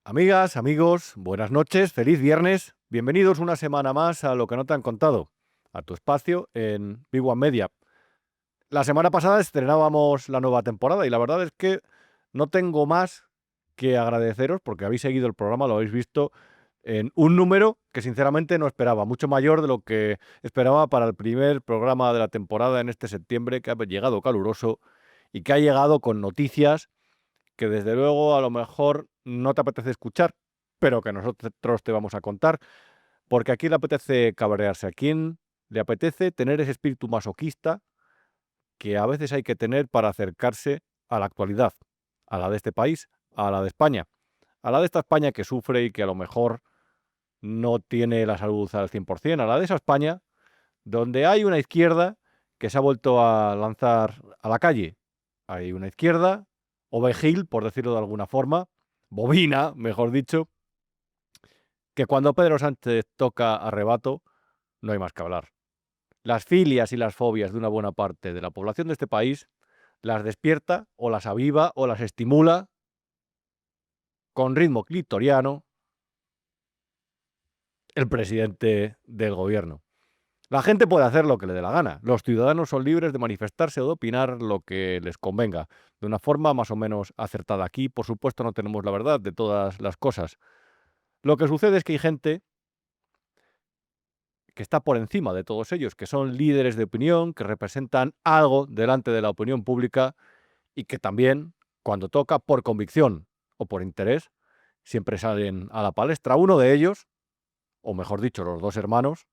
Amigas, amigos, buenas noches, feliz viernes. Bienvenidos una semana más a Lo que no te han contado, a tu espacio en Big One Media. La semana pasada estrenábamos la nueva temporada y la verdad es que no tengo más que agradeceros porque habéis seguido el programa, lo habéis visto en un número que sinceramente no esperaba, mucho mayor de lo que esperaba para el primer programa de la temporada en este septiembre, que ha llegado caluroso y que ha llegado con noticias que desde luego a lo mejor no te apetece escuchar, pero que nosotros te vamos a contar, porque a quién le apetece cabrearse, a quién le apetece tener ese espíritu masoquista que a veces hay que tener para acercarse a la actualidad, a la de este país, a la de España, a la de esta España que sufre y que a lo mejor no tiene la salud al 100%, a la de esa España donde hay una izquierda que se ha vuelto a lanzar a la calle. Hay una izquierda ovejil, por decirlo de alguna forma, bovina, mejor dicho, que cuando Pedro Sánchez toca arrebato, no hay más que hablar. Las filias y las fobias de una buena parte de la población de este país las despierta o las aviva o las estimula con ritmo clitoriano el presidente del gobierno. La gente puede hacer lo que le dé la gana. Los ciudadanos son libres de manifestarse o de opinar lo que les convenga, de una forma más o menos acertada. Aquí, por supuesto, no tenemos la verdad de todas las cosas. Lo que sucede es que hay gente que está por encima de todos ellos, que son líderes de opinión, que representan algo delante de la opinión pública y que también, cuando toca por convicción o por interés, siempre salen a la palestra. Uno de ellos, o mejor dicho, los dos hermanos,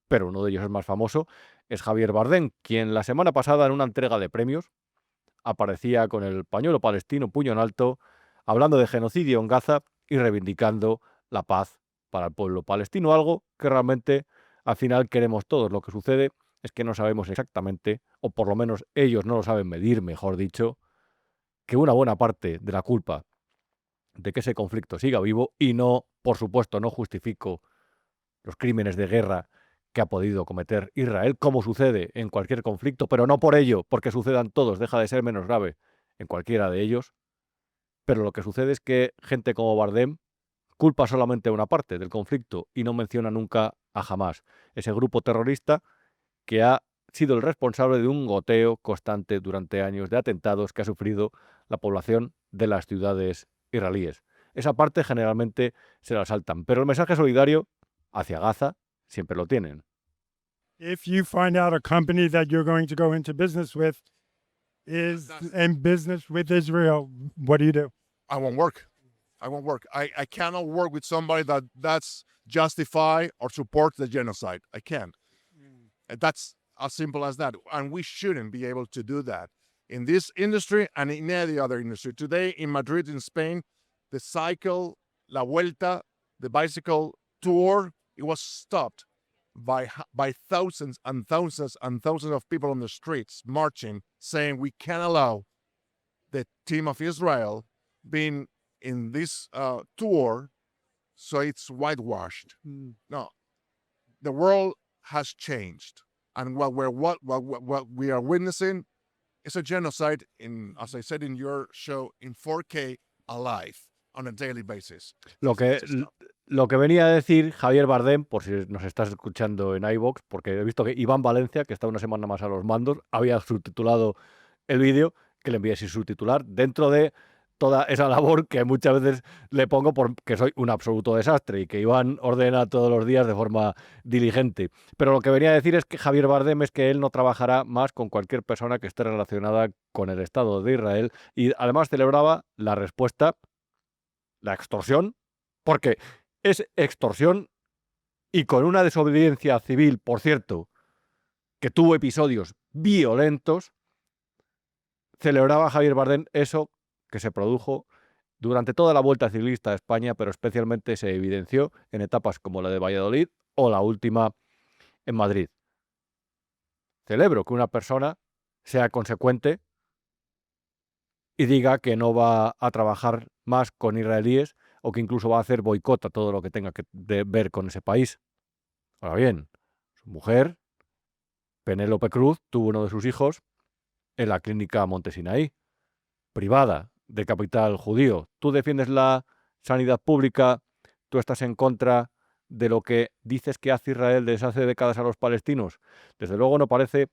pero uno de ellos es más famoso, es Javier Bardem, quien la semana pasada en una entrega de premios aparecía con el pañuelo palestino puño en alto, hablando de genocidio en Gaza y reivindicando la paz para el pueblo palestino, algo que realmente al final queremos todos. Lo que sucede es que no sabemos exactamente, o por lo menos ellos no lo saben medir, mejor dicho, que una buena parte de la culpa de que ese conflicto siga vivo, y no, por supuesto, no justifico los crímenes de guerra que ha podido cometer Israel, como sucede en cualquier conflicto, pero no por ello, porque sucedan todos, deja de ser menos grave en cualquiera de ellos. Pero lo que sucede es que gente como Bardem culpa solamente a una parte del conflicto y no menciona nunca a Hamás, ese grupo terrorista que ha sido el responsable de un goteo constante durante años de atentados que ha sufrido la población de las ciudades israelíes. Esa parte generalmente se la saltan, pero el mensaje solidario hacia Gaza siempre lo tienen. If you find out a company that you're going to go into business with is in business with Israel, what do you do? I won't work. I cannot work with somebody that's justify or support the genocide. I can't. And that's as simple as that. And we shouldn't be able to do that in this industry and in any other industry. Today in Madrid, in Spain, the cycle, La Vuelta, the bicycle tour, it was stopped by thousands and thousands and thousands of people on the streets marching, saying we can't allow the team of Israel being in this tour, so it's whitewashed. No, the world has changed, and what we are witnessing is a genocide in, as I said in your show, in 4K alive on a daily basis. Lo que venía a decir Javier Bardem, por si nos estás escuchando en iVoox, porque he visto que Iván Valencia, que está una semana más a los mandos, había subtitulado el vídeo, que le envié sin subtitular, dentro de toda esa labor que muchas veces le pongo porque soy un absoluto desastre y que Iván ordena todos los días de forma diligente. Pero lo que venía a decir es que Javier Bardem es que él no trabajará más con cualquier persona que esté relacionada con el Estado de Israel, y además celebraba la respuesta, la extorsión, porque es extorsión y con una desobediencia civil, por cierto, que tuvo episodios violentos. Celebraba Javier Bardem eso que se produjo durante toda la Vuelta Ciclista a España, pero especialmente se evidenció en etapas como la de Valladolid o la última en Madrid. Celebro que una persona sea consecuente y diga que no va a trabajar más con israelíes o que incluso va a hacer boicot a todo lo que tenga que ver con ese país. Ahora bien, su mujer, Penélope Cruz, tuvo uno de sus hijos en la clínica Monte Sinaí, privada, de capital judío. ¿Tú defiendes la sanidad pública, tú estás en contra de lo que dices que hace Israel desde hace décadas a los palestinos. Desde luego no parece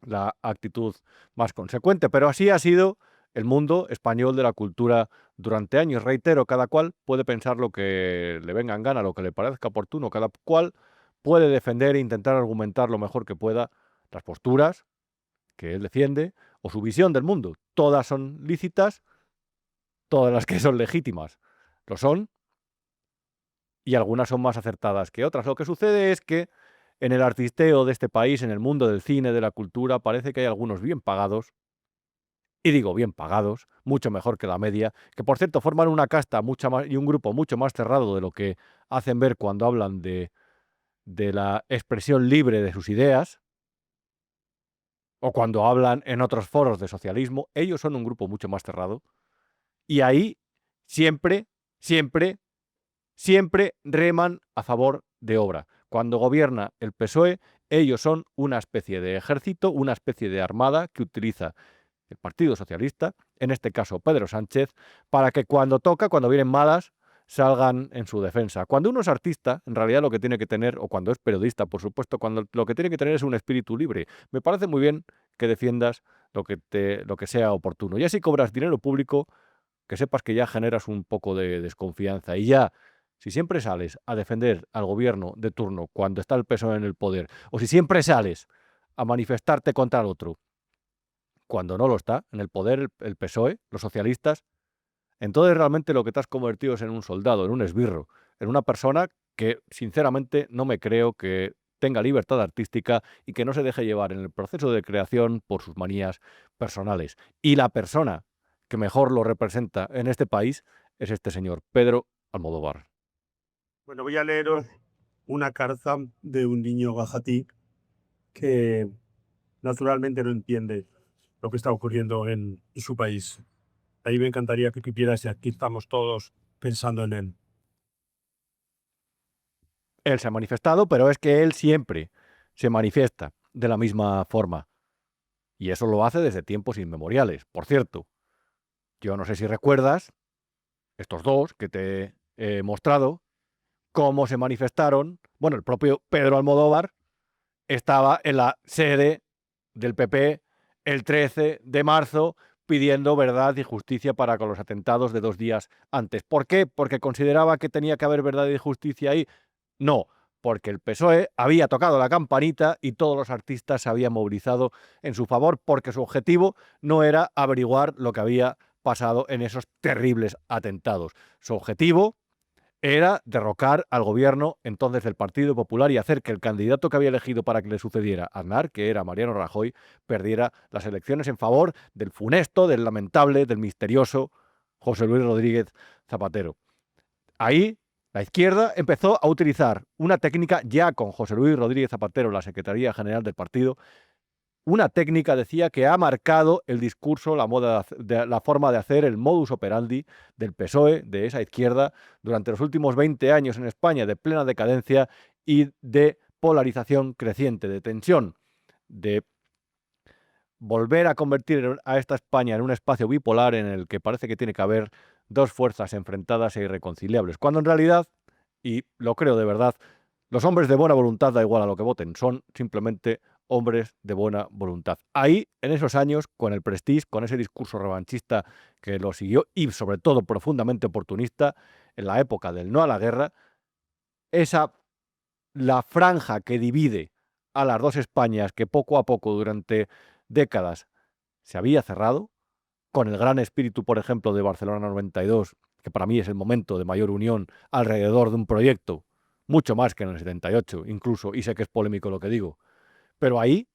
la actitud más consecuente, pero así ha sido el mundo español de la cultura durante años. Reitero, cada cual puede pensar lo que le venga en gana, lo que le parezca oportuno, cada cual puede defender e intentar argumentar lo mejor que pueda las posturas que él defiende o su visión del mundo. Todas son lícitas, todas las que son legítimas lo son, y algunas son más acertadas que otras. Lo que sucede es que en el artisteo de este país, en el mundo del cine, de la cultura, parece que hay algunos bien pagados, y digo bien pagados, mucho mejor que la media, que por cierto forman una casta mucha más, y un grupo mucho más cerrado de lo que hacen ver cuando hablan de la expresión libre de sus ideas, o cuando hablan en otros foros de socialismo. Ellos son un grupo mucho más cerrado, y ahí siempre, siempre, siempre reman a favor de obra. Cuando gobierna el PSOE, ellos son una especie de ejército, una especie de armada que utiliza el Partido Socialista, en este caso Pedro Sánchez, para que cuando toca, cuando vienen malas, salgan en su defensa. Cuando uno es artista, en realidad lo que tiene que tener, o cuando es periodista, por supuesto, cuando lo que tiene que tener es un espíritu libre. Me parece muy bien que defiendas lo que sea oportuno. Ya si cobras dinero público, que sepas que ya generas un poco de desconfianza. Y ya, si siempre sales a defender al gobierno de turno cuando está el PSOE en el poder, o si siempre sales a manifestarte contra el otro cuando no lo está, en el poder el PSOE, los socialistas, entonces realmente lo que te has convertido es en un soldado, en un esbirro, en una persona que sinceramente no me creo que tenga libertad artística y que no se deje llevar en el proceso de creación por sus manías personales. Y la persona que mejor lo representa en este país es este señor, Pedro Almodóvar. Bueno, voy a leeros una carta de un niño gajatí que naturalmente no entiende lo que está ocurriendo en su país. Ahí me encantaría que supieras y aquí estamos todos pensando en él. Él se ha manifestado, pero es que él siempre se manifiesta de la misma forma. Y eso lo hace desde tiempos inmemoriales. Por cierto, yo no sé si recuerdas, estos dos que te he mostrado, cómo se manifestaron. Bueno, el propio Pedro Almodóvar estaba en la sede del PP el 13 de marzo pidiendo verdad y justicia para con los atentados de 2 días antes. ¿Por qué? ¿Porque consideraba que tenía que haber verdad y justicia ahí? No, porque el PSOE había tocado la campanita y todos los artistas se habían movilizado en su favor, porque su objetivo no era averiguar lo que había pasado en esos terribles atentados. Su objetivo era derrocar al gobierno entonces del Partido Popular y hacer que el candidato que había elegido para que le sucediera, Aznar, que era Mariano Rajoy, perdiera las elecciones en favor del funesto, del lamentable, del misterioso José Luis Rodríguez Zapatero. Ahí la izquierda empezó a utilizar una técnica, ya con José Luis Rodríguez Zapatero, la Secretaría General del partido, una técnica, decía, que ha marcado el discurso, la forma de hacer, el modus operandi del PSOE, de esa izquierda, durante los últimos 20 años en España, de plena decadencia y de polarización creciente, de tensión, de volver a convertir a esta España en un espacio bipolar en el que parece que tiene que haber dos fuerzas enfrentadas e irreconciliables, cuando en realidad, y lo creo de verdad, los hombres de buena voluntad, da igual a lo que voten, son simplemente hombres de buena voluntad. Ahí, en esos años, con el Prestige, con ese discurso revanchista que lo siguió y sobre todo profundamente oportunista, en la época del no a la guerra, la franja que divide a las dos Españas, que poco a poco durante décadas se había cerrado, con el gran espíritu, por ejemplo, de Barcelona 92, que para mí es el momento de mayor unión alrededor de un proyecto, mucho más que en el 78 incluso, y sé que es polémico lo que digo, pero ahí,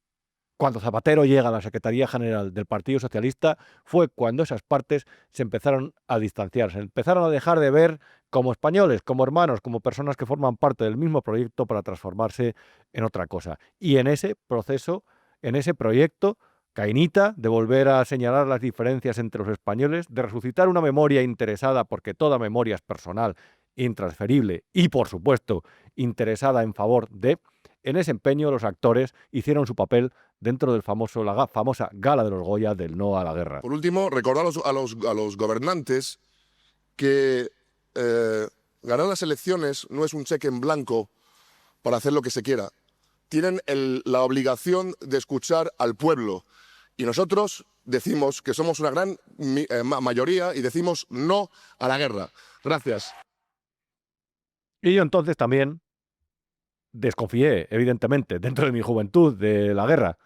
cuando Zapatero llega a la Secretaría General del Partido Socialista, fue cuando esas partes se empezaron a distanciar, se empezaron a dejar de ver como españoles, como hermanos, como personas que forman parte del mismo proyecto para transformarse en otra cosa. Y en ese proceso, en ese proyecto cainita de volver a señalar las diferencias entre los españoles, de resucitar una memoria interesada, porque toda memoria es personal, intransferible y, por supuesto, interesada en favor de... En ese empeño, los actores hicieron su papel dentro del la famosa Gala de los Goya del no a la guerra. Por último, recordar a los gobernantes que ganar las elecciones no es un cheque en blanco para hacer lo que se quiera. Tienen la obligación de escuchar al pueblo. Y nosotros decimos que somos una gran mayoría y decimos no a la guerra. Gracias. Y yo entonces también desconfié, evidentemente, dentro de mi juventud, de la guerra.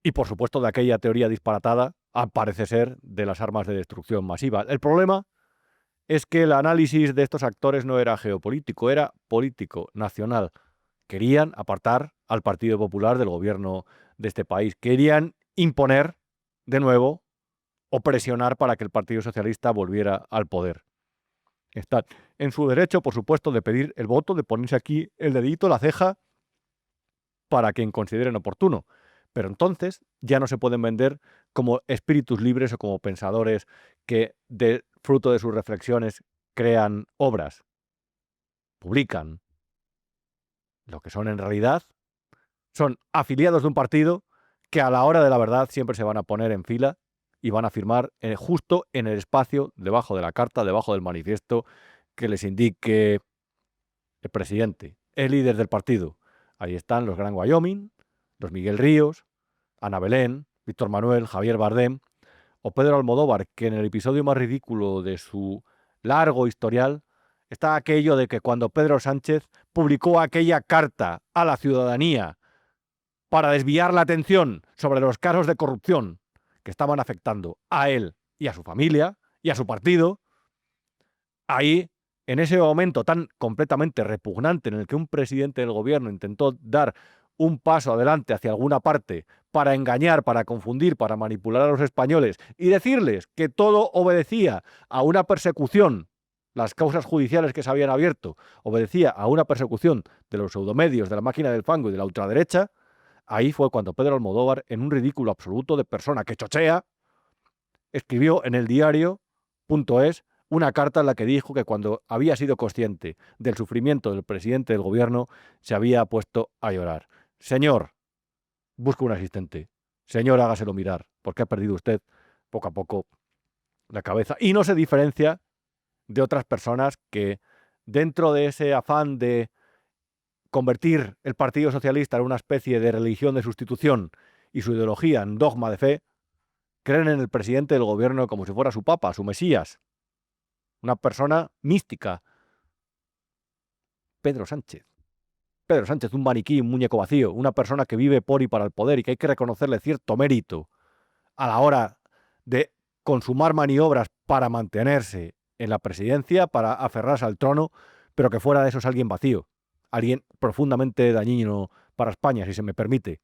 Y por supuesto de aquella teoría disparatada, parece ser, de las armas de destrucción masiva. El problema es que el análisis de estos actores no era geopolítico, era político, nacional. Querían apartar al Partido Popular del gobierno de este país. Querían imponer, de nuevo, o presionar para que el Partido Socialista volviera al poder. Están en su derecho, por supuesto, de pedir el voto, de ponerse aquí el dedito, la ceja, para quien consideren oportuno. Pero entonces ya no se pueden vender como espíritus libres o como pensadores que, fruto de sus reflexiones, crean obras, publican. Lo que son en realidad son afiliados de un partido que a la hora de la verdad siempre se van a poner en fila y van a firmar justo en el espacio, debajo de la carta, debajo del manifiesto que les indique el presidente, el líder del partido. Ahí están los Gran Wyoming, los Miguel Ríos, Ana Belén, Víctor Manuel, Javier Bardem o Pedro Almodóvar, que en el episodio más ridículo de su largo historial está aquello de que cuando Pedro Sánchez publicó aquella carta a la ciudadanía para desviar la atención sobre los casos de corrupción que estaban afectando a él y a su familia y a su partido, ahí, en ese momento tan completamente repugnante en el que un presidente del gobierno intentó dar un paso adelante hacia alguna parte para engañar, para confundir, para manipular a los españoles y decirles que todo obedecía a una persecución, las causas judiciales que se habían abierto, obedecía a una persecución de los pseudomedios, de la máquina del fango y de la ultraderecha, ahí fue cuando Pedro Almodóvar, en un ridículo absoluto de persona que chochea, escribió en el diario.es una carta en la que dijo que cuando había sido consciente del sufrimiento del presidente del gobierno, se había puesto a llorar. Señor, busque un asistente. Señor, hágaselo mirar, porque ha perdido usted poco a poco la cabeza. Y no se diferencia de otras personas que, dentro de ese afán de convertir el Partido Socialista en una especie de religión de sustitución y su ideología en dogma de fe, creen en el presidente del gobierno como si fuera su papa, su mesías. Una persona mística. Pedro Sánchez. Pedro Sánchez, un maniquí, un muñeco vacío, una persona que vive por y para el poder y que hay que reconocerle cierto mérito a la hora de consumar maniobras para mantenerse en la presidencia, para aferrarse al trono, pero que fuera de eso es alguien vacío, alguien profundamente dañino para España, si se me permite.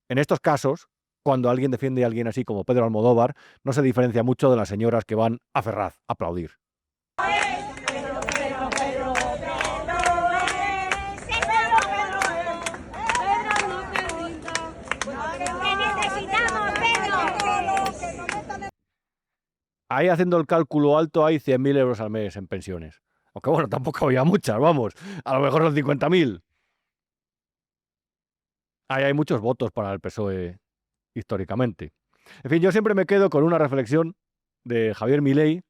En estos casos, cuando alguien defiende a alguien así como Pedro Almodóvar, no se diferencia mucho de las señoras que van a Ferraz a aplaudir. Ahí haciendo el cálculo alto hay 100.000 euros al mes en pensiones. Aunque bueno, tampoco había muchas, vamos. A lo mejor son 50.000. Ahí hay muchos votos para el PSOE históricamente. En fin, yo siempre me quedo con una reflexión de Javier Milei,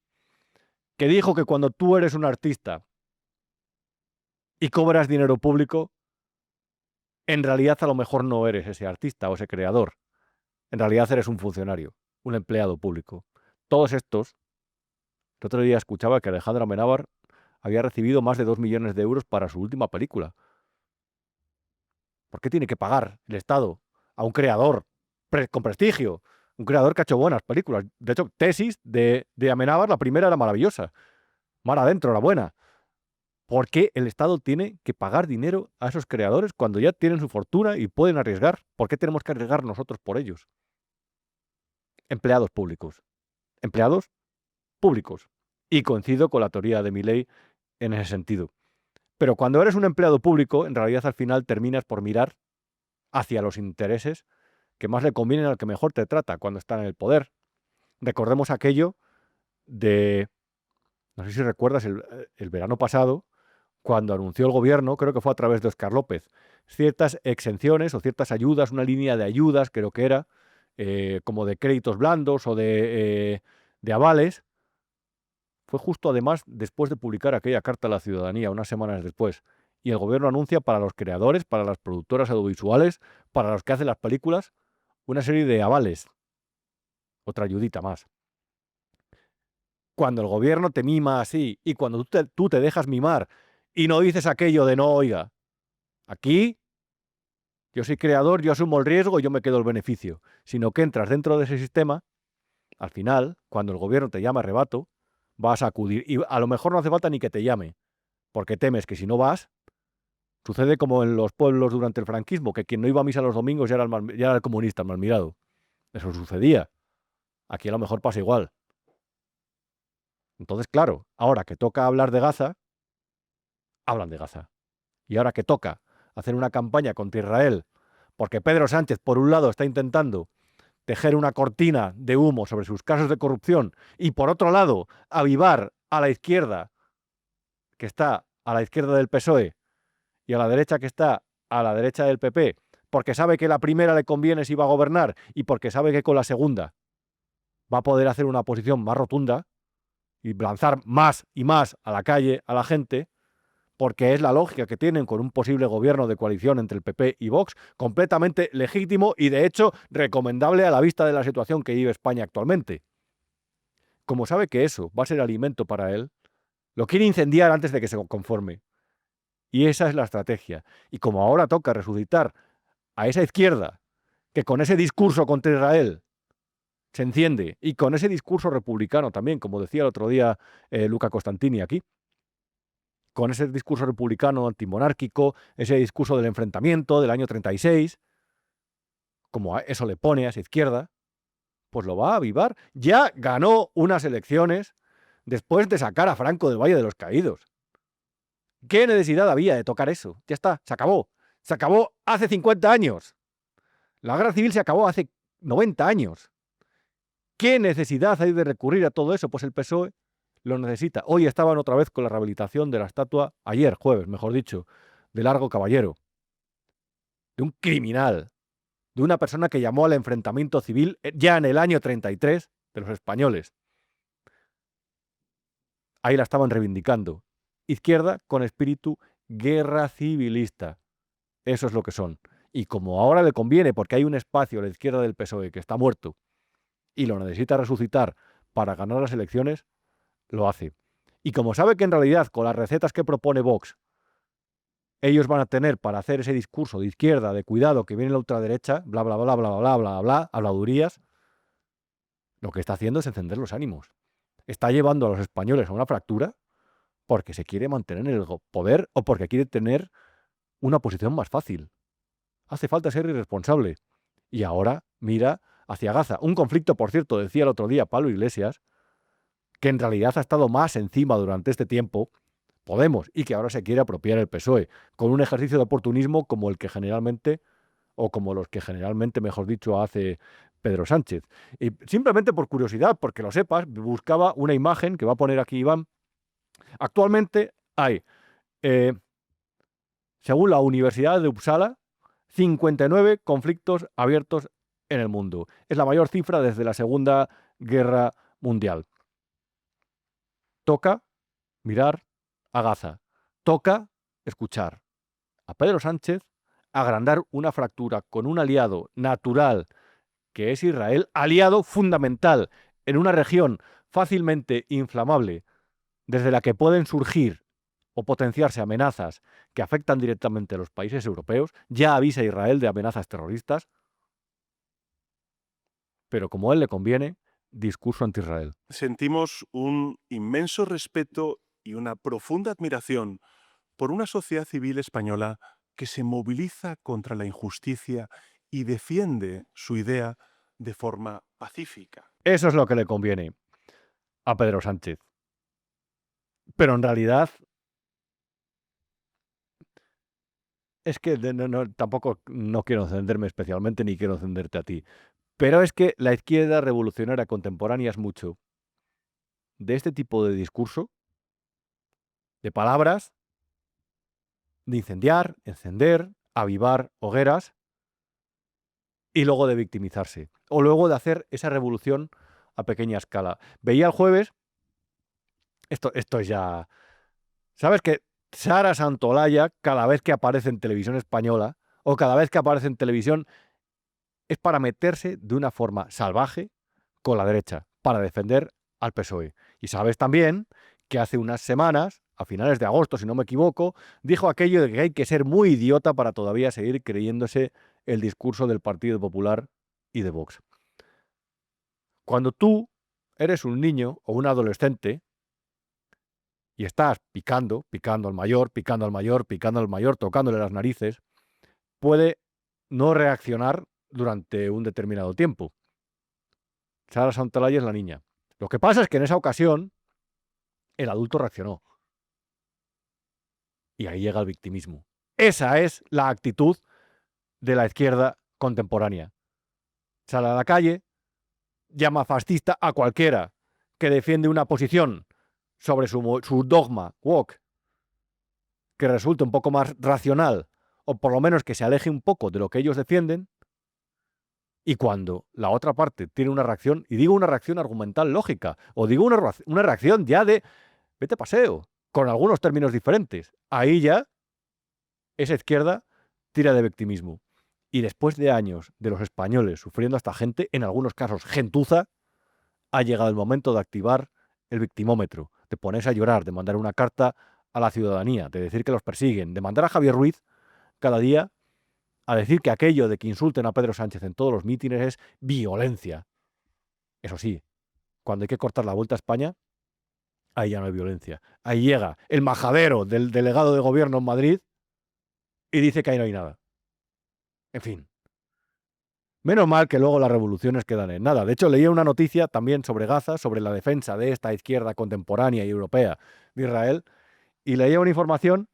que dijo que cuando tú eres un artista y cobras dinero público, en realidad a lo mejor no eres ese artista o ese creador. En realidad eres un funcionario, un empleado público. Todos estos, el otro día escuchaba que Alejandro Amenábar había recibido más de 2 millones de euros para su última película. ¿Por qué tiene que pagar el Estado a un creador con prestigio? Un creador que ha hecho buenas películas. De hecho, Tesis de Amenábar, la primera era maravillosa. Mar adentro, la buena. ¿Por qué el Estado tiene que pagar dinero a esos creadores cuando ya tienen su fortuna y pueden arriesgar? ¿Por qué tenemos que arriesgar nosotros por ellos? Empleados públicos. Empleados públicos. Y coincido con la teoría de Milei en ese sentido. Pero cuando eres un empleado público, en realidad al final terminas por mirar hacia los intereses que más le convienen al que mejor te trata cuando está en el poder. Recordemos aquello de, no sé si recuerdas, el verano pasado, cuando anunció el gobierno, creo que fue a través de Óscar López, ciertas exenciones o ciertas ayudas, una línea de ayudas, creo que era, como de créditos blandos o de avales, Fue justo además después de publicar aquella carta a la ciudadanía, unas semanas después. Y el gobierno anuncia para los creadores, para las productoras audiovisuales, para los que hacen las películas, una serie de avales. Otra ayudita más. Cuando el gobierno te mima así y cuando tú te dejas mimar y no dices aquello de no, oiga, aquí yo soy creador, yo asumo el riesgo y yo me quedo el beneficio, sino que entras dentro de ese sistema, al final, cuando el gobierno te llama a rebato, vas a acudir y a lo mejor no hace falta ni que te llame, porque temes que si no vas, sucede como en los pueblos durante el franquismo, que quien no iba a misa los domingos ya era el comunista, el mal mirado. Eso sucedía. Aquí a lo mejor pasa igual. Entonces, claro, ahora que toca hablar de Gaza, hablan de Gaza. Y ahora que toca hacer una campaña contra Israel, porque Pedro Sánchez, por un lado, está intentando tejer una cortina de humo sobre sus casos de corrupción y, por otro lado, avivar a la izquierda, que está a la izquierda del PSOE, y a la derecha, que está a la derecha del PP, porque sabe que la primera le conviene si va a gobernar y porque sabe que con la segunda va a poder hacer una oposición más rotunda y lanzar más y más a la calle a la gente, porque es la lógica que tienen con un posible gobierno de coalición entre el PP y Vox, completamente legítimo y, de hecho, recomendable a la vista de la situación que vive España actualmente. Como sabe que eso va a ser alimento para él, lo quiere incendiar antes de que se conforme. Y esa es la estrategia. Y como ahora toca resucitar a esa izquierda que con ese discurso contra Israel se enciende, y con ese discurso republicano también, como decía el otro día Luca Costantini aquí, con ese discurso republicano antimonárquico, ese discurso del enfrentamiento del año 36, como a eso le pone a esa izquierda, pues lo va a avivar. Ya ganó unas elecciones después de sacar a Franco del Valle de los Caídos. ¿Qué necesidad había de tocar eso? Ya está, se acabó. Se acabó hace 50 años. La guerra civil se acabó hace 90 años. ¿Qué necesidad hay de recurrir a todo eso? Pues el PSOE lo necesita. Hoy estaban otra vez con la rehabilitación de la estatua, ayer, jueves, mejor dicho, de Largo Caballero, de un criminal, de una persona que llamó al enfrentamiento civil ya en el año 33 de los españoles. Ahí la estaban reivindicando. Izquierda con espíritu guerra civilista. Eso es lo que son. Y como ahora le conviene, porque hay un espacio a la izquierda del PSOE que está muerto y lo necesita resucitar para ganar las elecciones, lo hace. Y como sabe que en realidad con las recetas que propone Vox, ellos van a tener para hacer ese discurso de izquierda, de cuidado, que viene la ultraderecha, bla, bla, bla, bla, bla, bla, bla, habladurías, lo que está haciendo es encender los ánimos. Está llevando a los españoles a una fractura porque se quiere mantener en el poder o porque quiere tener una posición más fácil. Hace falta ser irresponsable. Y ahora mira hacia Gaza. Un conflicto, por cierto, decía el otro día Pablo Iglesias, que en realidad ha estado más encima durante este tiempo Podemos, y que ahora se quiere apropiar el PSOE, con un ejercicio de oportunismo como el que generalmente, o como los que generalmente, mejor dicho, hace Pedro Sánchez. Y simplemente por curiosidad, porque lo sepas, buscaba una imagen que va a poner aquí Iván. Actualmente hay, según la Universidad de Uppsala, 59 conflictos abiertos en el mundo. Es la mayor cifra desde la Segunda Guerra Mundial. Toca mirar a Gaza. Toca escuchar a Pedro Sánchez agrandar una fractura con un aliado natural que es Israel, aliado fundamental en una región fácilmente inflamable desde la que pueden surgir o potenciarse amenazas que afectan directamente a los países europeos. Ya avisa a Israel de amenazas terroristas, pero como a él le conviene, discurso anti-Israel. Sentimos un inmenso respeto y una profunda admiración por una sociedad civil española que se moviliza contra la injusticia y defiende su idea de forma pacífica. Eso es lo que le conviene a Pedro Sánchez. Pero en realidad es que tampoco no quiero encenderme especialmente ni quiero encenderte a ti. Pero es que la izquierda revolucionaria contemporánea es mucho de este tipo de discurso, de palabras, de incendiar, encender, avivar hogueras y luego de victimizarse. O luego de hacer esa revolución a pequeña escala. Veía el jueves Esto es ya... ¿Sabes que Sara Santolaya, cada vez que aparece en televisión española, o cada vez que aparece en televisión, es para meterse de una forma salvaje con la derecha, para defender al PSOE? Y sabes también que hace unas semanas, a finales de agosto, si no me equivoco, dijo aquello de que hay que ser muy idiota para todavía seguir creyéndose el discurso del Partido Popular y de Vox. Cuando tú eres un niño o un adolescente y estás picando al mayor, picando al mayor, picando al mayor, tocándole las narices, puede no reaccionar durante un determinado tiempo. Sara Santolaya es la niña. Lo que pasa es que en esa ocasión el adulto reaccionó. Y ahí llega el victimismo. Esa es la actitud de la izquierda contemporánea. Sale a la calle, llama fascista a cualquiera que defiende una posición sobre su dogma woke que resulte un poco más racional, o por lo menos que se aleje un poco de lo que ellos defienden. Y cuando la otra parte tiene una reacción, y digo una reacción argumental lógica, o digo una reacción ya de vete a paseo, con algunos términos diferentes, ahí ya esa izquierda tira de victimismo. Y después de años de los españoles sufriendo a esta gente, en algunos casos gentuza, ha llegado el momento de activar el victimómetro, de ponerse a llorar, de mandar una carta a la ciudadanía, de decir que los persiguen, de mandar a Javier Ruiz cada día a decir que aquello de que insulten a Pedro Sánchez en todos los mítines es violencia. Eso sí, cuando hay que cortar la vuelta a España, ahí ya no hay violencia. Ahí llega el majadero del delegado de gobierno en Madrid y dice que ahí no hay nada. En fin. Menos mal que luego las revoluciones quedan en nada. De hecho, leía una noticia también sobre Gaza, sobre la defensa de esta izquierda contemporánea y europea de Israel, y leía una información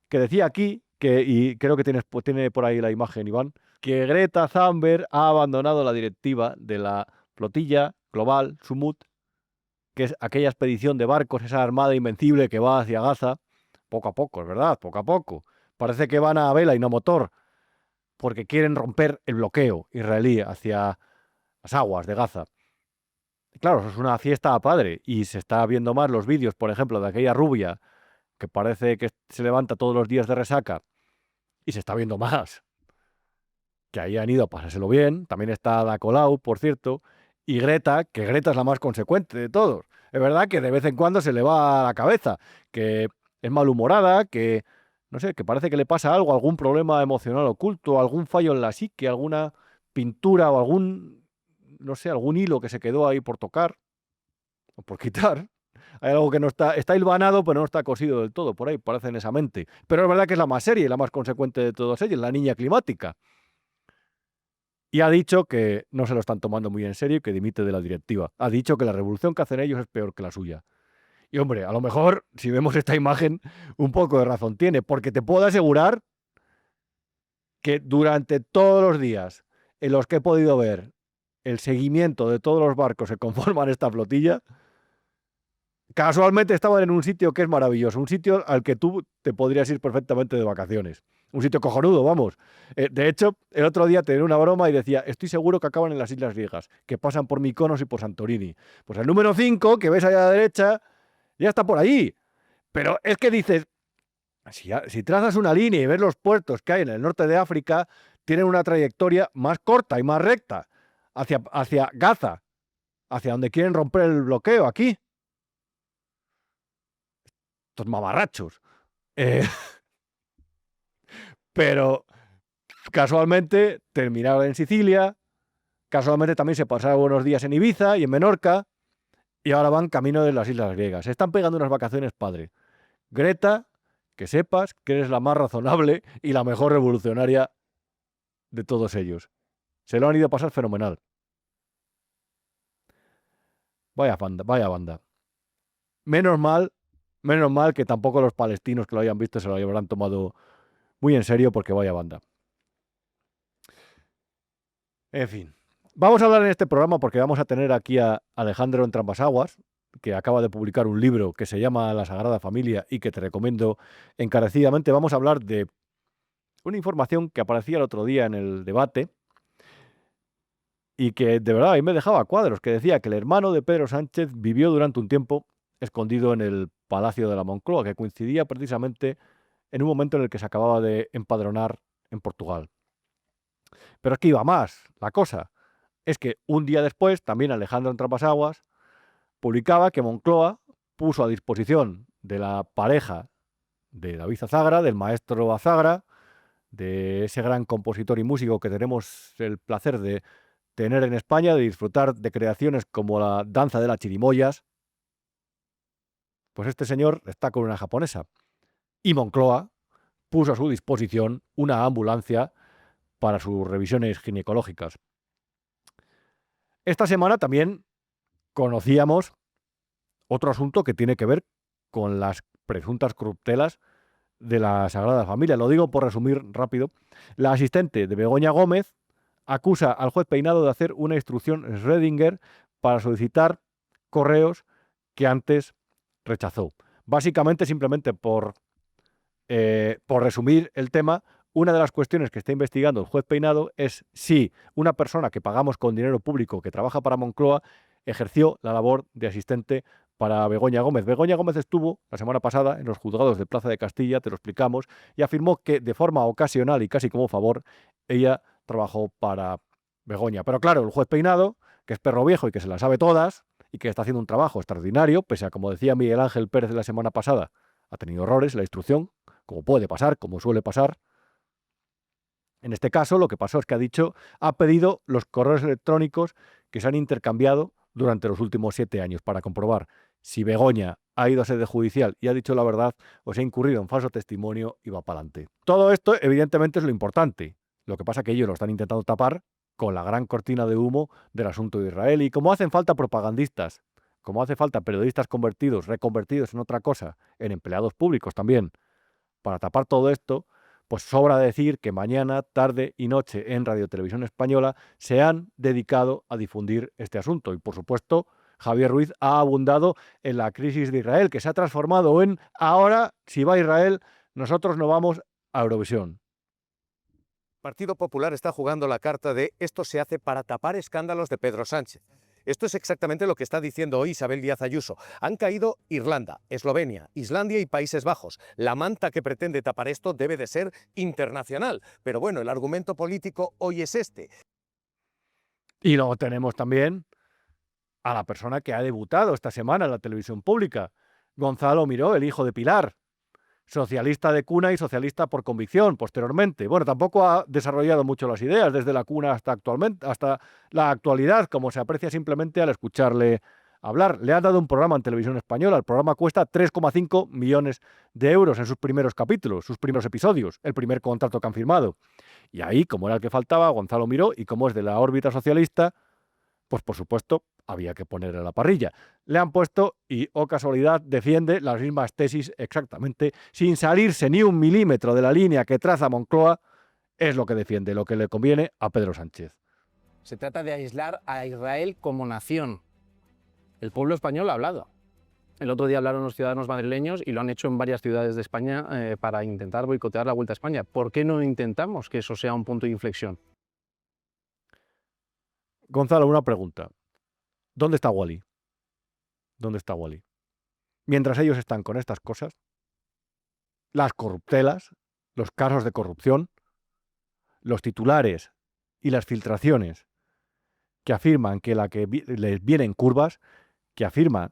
que decía aquí, y creo que tiene por ahí la imagen, Iván, que Greta Thunberg ha abandonado la directiva de la flotilla global Sumut, que es aquella expedición de barcos, esa armada invencible que va hacia Gaza, poco a poco, es verdad, poco a poco. Parece que van a vela y no motor, porque quieren romper el bloqueo israelí hacia las aguas de Gaza. Claro, eso es una fiesta a padre, y se está viendo más los vídeos, por ejemplo, de aquella rubia que parece que se levanta todos los días de resaca, y se está viendo más que ahí han ido a pasárselo bien. También está Ada Colau, por cierto, y Greta, que Greta es la más consecuente de todos. Es verdad que de vez en cuando se le va a la cabeza, que es malhumorada, que, no sé, que parece que le pasa algo, algún problema emocional oculto, algún fallo en la psique, alguna pintura o algún, no sé, algún hilo que se quedó ahí por tocar o por quitar. Hay algo que no está hilvanado, pero no está cosido del todo, por ahí parece en esa mente. Pero es verdad que es la más seria y la más consecuente de todas ellas, la niña climática. Y ha dicho que no se lo están tomando muy en serio y que dimite de la directiva. Ha dicho que la revolución que hacen ellos es peor que la suya. Y hombre, a lo mejor, si vemos esta imagen, un poco de razón tiene, porque te puedo asegurar que durante todos los días en los que he podido ver el seguimiento de todos los barcos que conforman esta flotilla, casualmente estaban en un sitio que es maravilloso, un sitio al que tú te podrías ir perfectamente de vacaciones. Un sitio cojonudo, vamos. De hecho, el otro día tenía una broma y decía, estoy seguro que acaban en las Islas Griegas, que pasan por Mykonos y por Santorini. Pues el número 5, que ves allá a la derecha, ya está por allí. Pero es que dices, si trazas una línea y ves los puertos que hay en el norte de África, tienen una trayectoria más corta y más recta hacia Gaza, hacia donde quieren romper el bloqueo aquí. Estos mamarrachos. Pero casualmente terminaron en Sicilia, casualmente también se pasaron unos días en Ibiza y en Menorca, y ahora van camino de las Islas Griegas. Se están pegando unas vacaciones, padre. Greta, que sepas que eres la más razonable y la mejor revolucionaria de todos ellos. Se lo han ido a pasar fenomenal. Vaya banda, vaya banda. Menos mal que tampoco los palestinos que lo hayan visto se lo habrán tomado muy en serio, porque vaya banda. En fin, vamos a hablar en este programa porque vamos a tener aquí a Alejandro Entrambas-Aguas, que acaba de publicar un libro que se llama La Sagrada Familia y que te recomiendo encarecidamente. Vamos a hablar de una información que aparecía el otro día en el debate y que de verdad ahí me dejaba a cuadros, que decía que el hermano de Pedro Sánchez vivió durante un tiempo escondido en el Palacio de la Moncloa, que coincidía precisamente en un momento en el que se acababa de empadronar en Portugal. Pero es que iba más. La cosa es que un día después, también Alejandro Entramasaguas publicaba que Moncloa puso a disposición de la pareja de David Azagra, del maestro Azagra, de ese gran compositor y músico que tenemos el placer de tener en España, de disfrutar de creaciones como la danza de las chirimoyas, pues este señor está con una japonesa. Y Moncloa puso a su disposición una ambulancia para sus revisiones ginecológicas. Esta semana también conocíamos otro asunto que tiene que ver con las presuntas corruptelas de la Sagrada Familia. Lo digo por resumir rápido. La asistente de Begoña Gómez acusa al juez Peinado de hacer una instrucción Schrödinger para solicitar correos que antes rechazó. Básicamente, simplemente por resumir el tema, una de las cuestiones que está investigando el juez Peinado es si una persona que pagamos con dinero público que trabaja para Moncloa ejerció la labor de asistente para Begoña Gómez. Begoña Gómez estuvo la semana pasada en los juzgados de Plaza de Castilla, te lo explicamos, y afirmó que de forma ocasional y casi como favor, ella trabajó para Begoña. Pero claro, el juez Peinado, que es perro viejo y que se las sabe todas y que está haciendo un trabajo extraordinario, pese a, como decía Miguel Ángel Pérez la semana pasada, ha tenido errores en la instrucción, como puede pasar, como suele pasar. En este caso, lo que pasó es que ha pedido los correos electrónicos que se han intercambiado durante los últimos 7 años para comprobar si Begoña ha ido a sede judicial y ha dicho la verdad o se ha incurrido en falso testimonio y va para adelante. Todo esto, evidentemente, es lo importante. Lo que pasa es que ellos lo están intentando tapar con la gran cortina de humo del asunto de Israel. Y como hacen falta propagandistas, como hace falta periodistas convertidos, reconvertidos en otra cosa, en empleados públicos también, para tapar todo esto, pues sobra decir que mañana, tarde y noche en Radio Televisión Española se han dedicado a difundir este asunto. Y por supuesto, Javier Ruiz ha abundado en la crisis de Israel, que se ha transformado en ahora, si va a Israel, nosotros no vamos a Eurovisión. Partido Popular está jugando la carta de esto se hace para tapar escándalos de Pedro Sánchez. Esto es exactamente lo que está diciendo hoy Isabel Díaz Ayuso. Han caído Irlanda, Eslovenia, Islandia y Países Bajos. La manta que pretende tapar esto debe de ser internacional. Pero bueno, el argumento político hoy es este. Y luego tenemos también a la persona que ha debutado esta semana en la televisión pública, Gonzalo Miró, el hijo de Pilar. Socialista de cuna y socialista por convicción, posteriormente. Bueno, tampoco ha desarrollado mucho las ideas desde la cuna hasta la actualidad, como se aprecia simplemente al escucharle hablar. Le han dado un programa en televisión española. El programa cuesta 3,5 millones de euros en sus primeros capítulos, sus primeros episodios, el primer contrato que han firmado. Y ahí, como era el que faltaba, Gonzalo Miró, y como es de la órbita socialista, pues por supuesto había que ponerle a la parrilla. Le han puesto y, oh casualidad, defiende las mismas tesis exactamente, sin salirse ni un milímetro de la línea que traza Moncloa, es lo que defiende, lo que le conviene a Pedro Sánchez. Se trata de aislar a Israel como nación. El pueblo español ha hablado. El otro día hablaron los ciudadanos madrileños y lo han hecho en varias ciudades de España para intentar boicotear la Vuelta a España. ¿Por qué no intentamos que eso sea un punto de inflexión? Gonzalo, una pregunta. ¿Dónde está Wally? ¿Dónde está Wally? Mientras ellos están con estas cosas, las corruptelas, los casos de corrupción, los titulares y las filtraciones que afirman que les vienen curvas, que afirman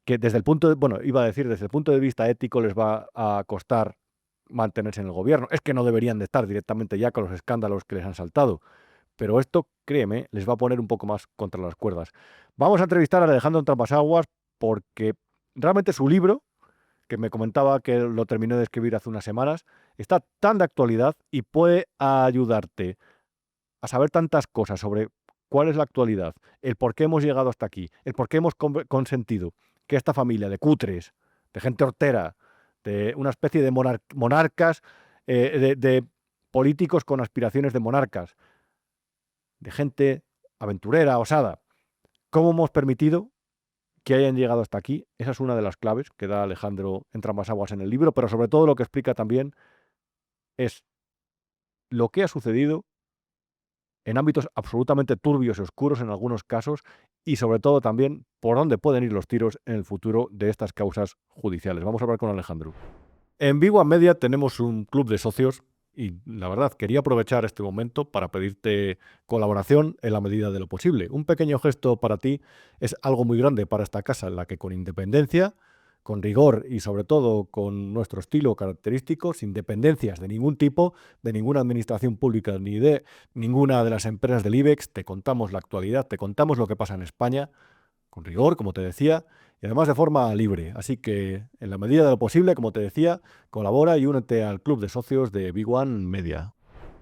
que desde el punto desde el punto de vista ético les va a costar mantenerse en el gobierno. Es que no deberían de estar directamente ya con los escándalos que les han saltado. Pero esto, créeme, les va a poner un poco más contra las cuerdas. Vamos a entrevistar a Alejandro Entramasaguas porque realmente su libro, que me comentaba que lo terminó de escribir hace unas semanas, está tan de actualidad y puede ayudarte a saber tantas cosas sobre cuál es la actualidad, el por qué hemos llegado hasta aquí, el por qué hemos consentido que esta familia de cutres, de gente hortera, de una especie de monarcas, de políticos con aspiraciones de monarcas, de gente aventurera, osada, cómo hemos permitido que hayan llegado hasta aquí. Esa es una de las claves que da Alejandro Entramasaguas en el libro, pero sobre todo lo que explica también es lo que ha sucedido en ámbitos absolutamente turbios y oscuros en algunos casos y sobre todo también por dónde pueden ir los tiros en el futuro de estas causas judiciales. Vamos a hablar con Alejandro. En Big One Media tenemos un club de socios y la verdad quería aprovechar este momento para pedirte colaboración en la medida de lo posible. Un pequeño gesto para ti es algo muy grande para esta casa en la que con independencia, con rigor y sobre todo con nuestro estilo característico, sin dependencias de ningún tipo, de ninguna administración pública ni de ninguna de las empresas del IBEX, te contamos la actualidad, te contamos lo que pasa en España, con rigor, como te decía, y además de forma libre. Así que, en la medida de lo posible, como te decía, colabora y únete al club de socios de Big One Media.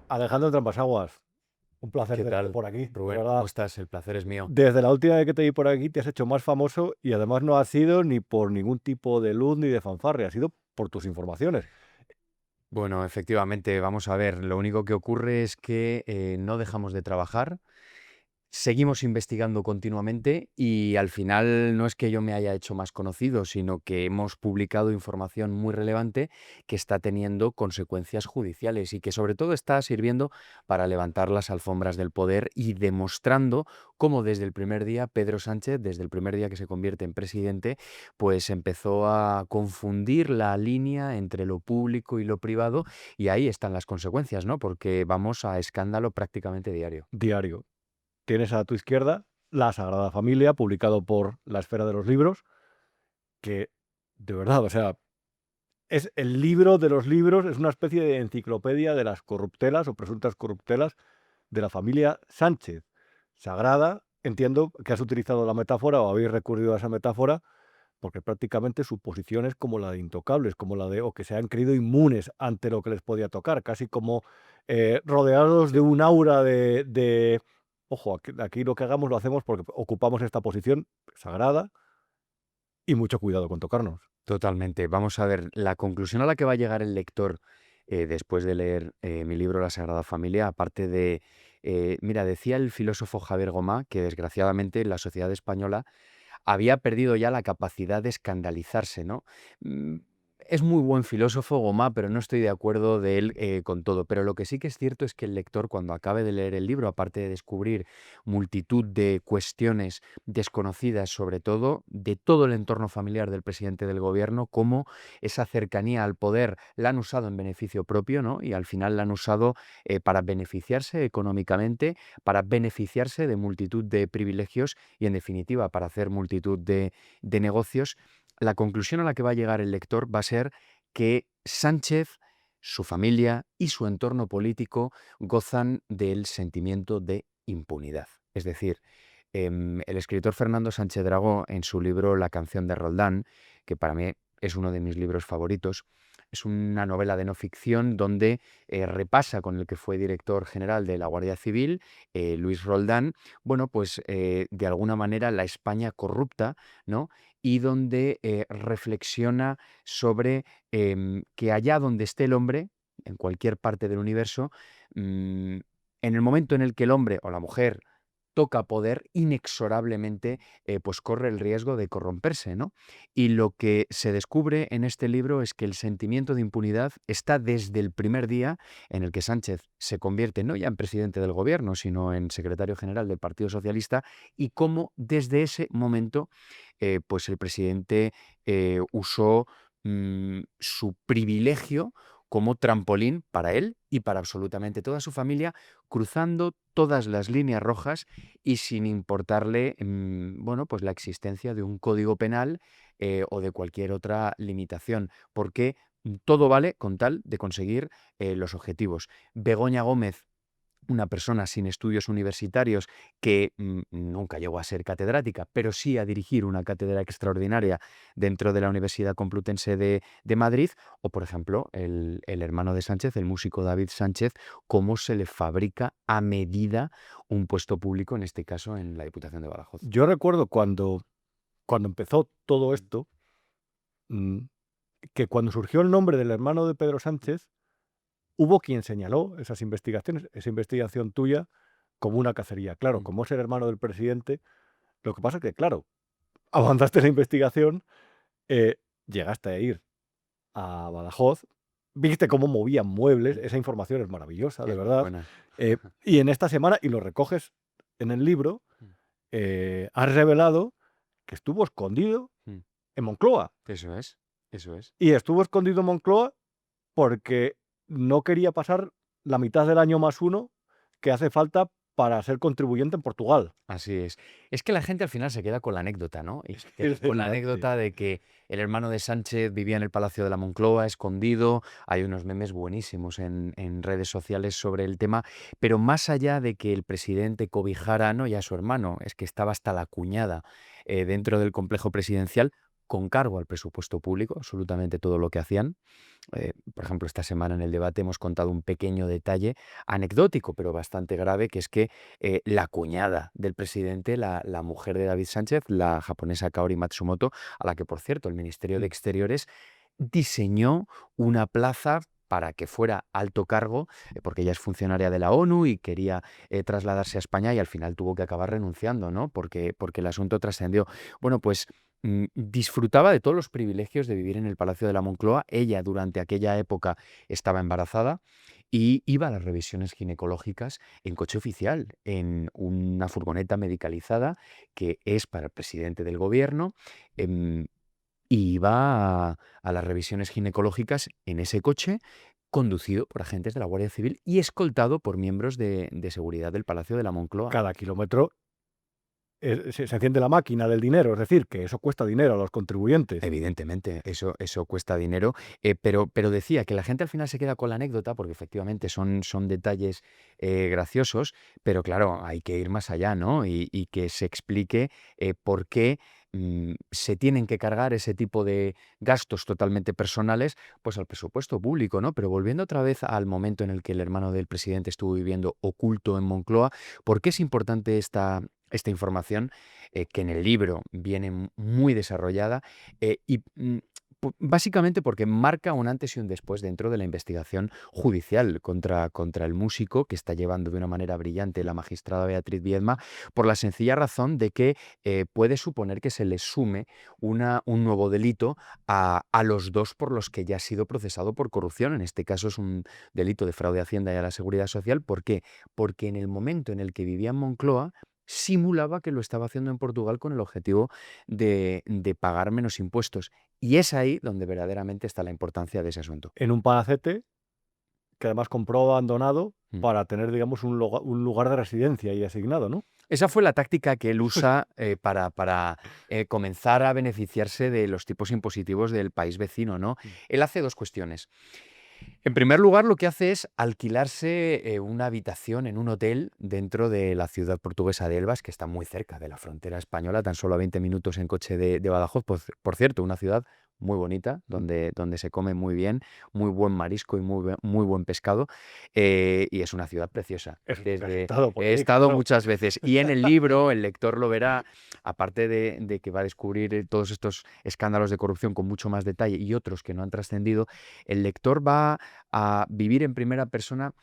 Alejandro Trampasaguas, un placer ¿Qué tenerte tal, por aquí. de Rubén? verdad. ¿Cómo estás? El placer es mío. Desde la última vez que te vi por aquí te has hecho más famoso y además no ha sido ni por ningún tipo de luz ni de fanfarria, ha sido por tus informaciones. Bueno, efectivamente, vamos a ver, lo único que ocurre es que no dejamos de trabajar, seguimos investigando continuamente y al final no es que yo me haya hecho más conocido, sino que hemos publicado información muy relevante que está teniendo consecuencias judiciales y que sobre todo está sirviendo para levantar las alfombras del poder y demostrando cómo desde el primer día Pedro Sánchez, desde el primer día que se convierte en presidente, pues empezó a confundir la línea entre lo público y lo privado y ahí están las consecuencias, ¿no? Porque vamos a escándalo prácticamente diario. Diario. Tienes a tu izquierda La Sagrada Familia, publicado por La Esfera de los Libros, que, de verdad, o sea, es el libro de los libros, es una especie de enciclopedia de las corruptelas o presuntas corruptelas de la familia Sánchez. Sagrada, entiendo que has utilizado la metáfora o habéis recurrido a esa metáfora, porque prácticamente su posición es como la de intocables, como la de, o que se han creído inmunes ante lo que les podía tocar, casi como rodeados de un aura de ojo, aquí lo que hagamos lo hacemos porque ocupamos esta posición sagrada y mucho cuidado con tocarnos. Totalmente. Vamos a ver, la conclusión a la que va a llegar el lector después de leer mi libro La Sagrada Familia, aparte de, mira, decía el filósofo Javier Gomá que desgraciadamente la sociedad española había perdido ya la capacidad de escandalizarse, ¿no? Mm, Es muy buen filósofo Gomá, pero no estoy de acuerdo de él con todo. Pero lo que sí que es cierto es que el lector, cuando acabe de leer el libro, aparte de descubrir multitud de cuestiones desconocidas, sobre todo de todo el entorno familiar del presidente del gobierno, cómo esa cercanía al poder la han usado en beneficio propio, ¿no? Y al final la han usado para beneficiarse económicamente, para beneficiarse de multitud de privilegios y, en definitiva, para hacer multitud de negocios. La conclusión a la que va a llegar el lector va a ser que Sánchez, su familia y su entorno político gozan del sentimiento de impunidad. Es decir, el escritor Fernando Sánchez Dragó, en su libro La canción de Roldán, que para mí es uno de mis libros favoritos, es una novela de no ficción donde repasa con el que fue director general de la Guardia Civil, Luis Roldán, bueno, pues de alguna manera la España corrupta, ¿no? Y donde reflexiona sobre que allá donde esté el hombre, en cualquier parte del universo, en el momento en el que el hombre o la mujer toca poder, inexorablemente pues corre el riesgo de corromperse, ¿no? Y lo que se descubre en este libro es que el sentimiento de impunidad está desde el primer día en el que Sánchez se convierte no ya en presidente del gobierno, sino en secretario general del Partido Socialista, y cómo desde ese momento pues el presidente usó su privilegio como trampolín para él y para absolutamente toda su familia, cruzando todas las líneas rojas y sin importarle, bueno, pues la existencia de un código penal o de cualquier otra limitación, porque todo vale con tal de conseguir los objetivos. Begoña Gómez, una persona sin estudios universitarios que nunca llegó a ser catedrática, pero sí a dirigir una cátedra extraordinaria dentro de la Universidad Complutense de Madrid, o por ejemplo el hermano de Sánchez, el músico David Sánchez, cómo se le fabrica a medida un puesto público, en este caso en la Diputación de Badajoz. Yo recuerdo cuando empezó todo esto, que cuando surgió el nombre del hermano de Pedro Sánchez, hubo quien señaló esas investigaciones, esa investigación tuya, como una cacería. Claro, como es el hermano del presidente, lo que pasa es que, claro, avanzaste la investigación, llegaste a ir a Badajoz, viste cómo movían muebles, esa información es maravillosa, de verdad. Buena. Y en esta semana, y lo recoges en el libro, han revelado que estuvo escondido Mm. en Moncloa. Eso es, eso es. Y estuvo escondido en Moncloa porque no quería pasar la mitad del año más uno que hace falta para ser contribuyente en Portugal. Así es. Es que la gente al final se queda con la anécdota, ¿no? Y se queda Es con la verdad, sí. anécdota de que el hermano de Sánchez vivía en el Palacio de la Moncloa, escondido. Hay unos memes buenísimos en redes sociales sobre el tema. Pero más allá de que el presidente cobijara no ya a su hermano, es que estaba hasta la cuñada dentro del complejo presidencial, con cargo al presupuesto público, absolutamente todo lo que hacían. Por ejemplo, esta semana en el debate hemos contado un pequeño detalle anecdótico, pero bastante grave, que es que la cuñada del presidente, la mujer de David Sánchez, la japonesa Kaori Matsumoto, a la que, por cierto, el Ministerio de Exteriores diseñó una plaza para que fuera alto cargo, porque ella es funcionaria de la ONU y quería trasladarse a España y al final tuvo que acabar renunciando, ¿no? Porque el asunto trascendió. Bueno, pues disfrutaba de todos los privilegios de vivir en el Palacio de la Moncloa. Ella durante aquella época estaba embarazada y iba a las revisiones ginecológicas en coche oficial, en una furgoneta medicalizada que es para el presidente del gobierno. Y iba a las revisiones ginecológicas en ese coche, conducido por agentes de la Guardia Civil y escoltado por miembros de seguridad del Palacio de la Moncloa. Cada kilómetro se enciende la máquina del dinero, es decir, que eso cuesta dinero a los contribuyentes. Evidentemente, eso cuesta dinero, pero decía que la gente al final se queda con la anécdota porque efectivamente son detalles graciosos, pero claro, hay que ir más allá, ¿no? Y que se explique por qué se tienen que cargar ese tipo de gastos totalmente personales pues al presupuesto público, ¿no? Pero volviendo otra vez al momento en el que el hermano del presidente estuvo viviendo oculto en Moncloa, ¿por qué es importante esta información que en el libro viene muy desarrollada básicamente porque marca un antes y un después dentro de la investigación judicial contra el músico que está llevando de una manera brillante la magistrada Beatriz Viedma, por la sencilla razón de que puede suponer que se le sume un nuevo delito a los dos por los que ya ha sido procesado por corrupción. En este caso es un delito de fraude a Hacienda y a la Seguridad Social. ¿Por qué? Porque en el momento en el que vivía en Moncloa, simulaba que lo estaba haciendo en Portugal con el objetivo de pagar menos impuestos. Y es ahí donde verdaderamente está la importancia de ese asunto. En un palacete que además compró abandonado Mm. para tener, digamos, un lugar de residencia y asignado, ¿no? Esa fue la táctica que él usa para comenzar a beneficiarse de los tipos impositivos del país vecino, ¿no? Él hace dos cuestiones. En primer lugar, lo que hace es alquilarse una habitación en un hotel dentro de la ciudad portuguesa de Elvas, que está muy cerca de la frontera española, tan solo a 20 minutos en coche de Badajoz. Por cierto, una ciudad muy bonita, donde se come muy bien, muy buen marisco y muy buen pescado, y es una ciudad preciosa. Has estado por He ahí, estado claro. muchas veces, y en el libro el lector lo verá, aparte de que va a descubrir todos estos escándalos de corrupción con mucho más detalle y otros que no han trascendido, el lector va a vivir en primera persona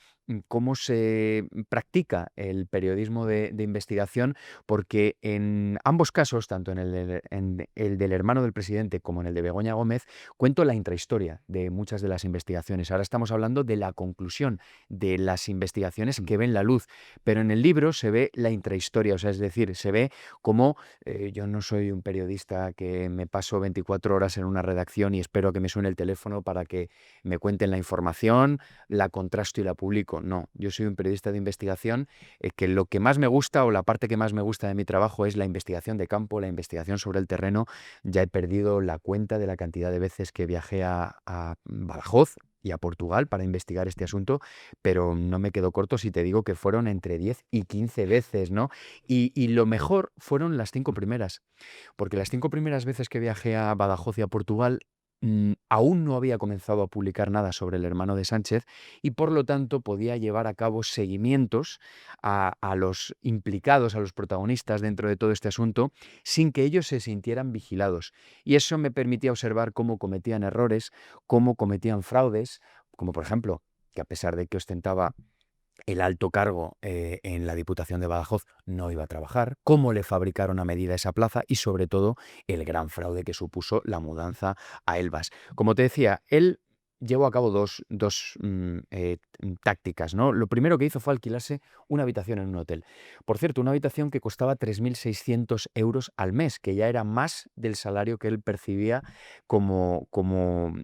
cómo se practica el periodismo de investigación, porque en ambos casos, tanto en el del hermano del presidente como en el de Begoña Gómez, cuento la intrahistoria de muchas de las investigaciones. Ahora estamos hablando de la conclusión de las investigaciones que ven la luz, pero en el libro se ve la intrahistoria, o sea, es decir, se ve cómo yo no soy un periodista que me paso 24 horas en una redacción y espero que me suene el teléfono para que me cuenten la información, la contrasto y la publico. No, yo soy un periodista de investigación que lo que más me gusta o la parte que más me gusta de mi trabajo es la investigación de campo, la investigación sobre el terreno. Ya he perdido la cuenta de la cantidad de veces que viajé a Badajoz y a Portugal para investigar este asunto, pero no me quedo corto si te digo que fueron entre 10 y 15 veces, ¿no? Y lo mejor fueron las 5 primeras, porque las 5 primeras veces que viajé a Badajoz y a Portugal, aún no había comenzado a publicar nada sobre el hermano de Sánchez y por lo tanto podía llevar a cabo seguimientos a los implicados, a los protagonistas dentro de todo este asunto, sin que ellos se sintieran vigilados. Y eso me permitía observar cómo cometían errores, cómo cometían fraudes, como por ejemplo, que a pesar de que ostentaba el alto cargo en la Diputación de Badajoz no iba a trabajar, cómo le fabricaron a medida esa plaza y sobre todo el gran fraude que supuso la mudanza a Elvas. Como te decía, él llevó a cabo dos tácticas, ¿no? Lo primero que hizo fue alquilarse una habitación en un hotel. Por cierto, una habitación que costaba 3.600 euros al mes, que ya era más del salario que él percibía como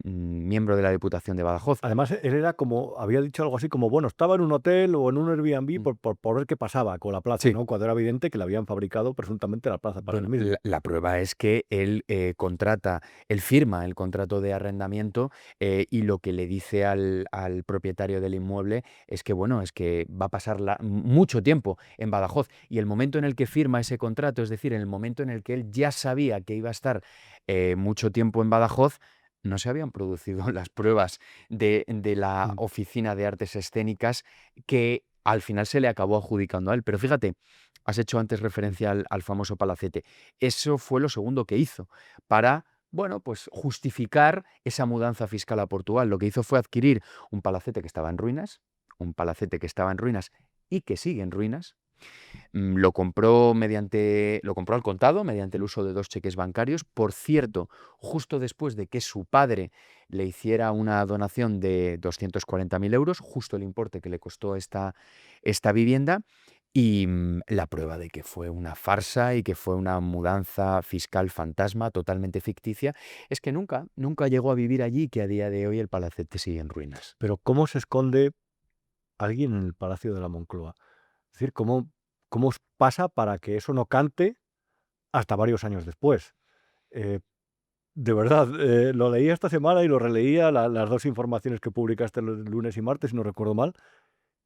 miembro de la Diputación de Badajoz. Además, él era como, había dicho algo así como, bueno, estaba en un hotel o en un Airbnb Mm. por ver qué pasaba con la plaza, Sí. ¿no? Cuando era evidente que le habían fabricado presuntamente la plaza para él Bueno, mismo. la prueba es que él firma el contrato de arrendamiento, y lo que le dice al propietario del inmueble es que, bueno, es que va a pasar mucho tiempo en Badajoz. Y el momento en el que firma ese contrato, es decir, en el momento en el que él ya sabía que iba a estar mucho tiempo en Badajoz, no se habían producido las pruebas de la Mm. Oficina de Artes Escénicas, que al final se le acabó adjudicando a él. Pero fíjate, has hecho antes referencia al famoso palacete. Eso fue lo segundo que hizo para, bueno, pues justificar esa mudanza fiscal a Portugal. Lo que hizo fue adquirir un palacete que estaba en ruinas, un palacete que estaba en ruinas y que sigue en ruinas. Lo compró al contado mediante el uso de 2 cheques bancarios. Por cierto, justo después de que su padre le hiciera una donación de 240.000 euros, justo el importe que le costó esta vivienda. Y la prueba de que fue una farsa y que fue una mudanza fiscal fantasma totalmente ficticia es que nunca llegó a vivir allí, que a día de hoy el palacete sigue en ruinas. Pero ¿cómo se esconde alguien en el Palacio de la Moncloa? Es decir, ¿cómo pasa para que eso no cante hasta varios años después? Eh, de verdad, lo leí esta semana y lo releía, las dos informaciones que publicaste el lunes y martes, si no recuerdo mal,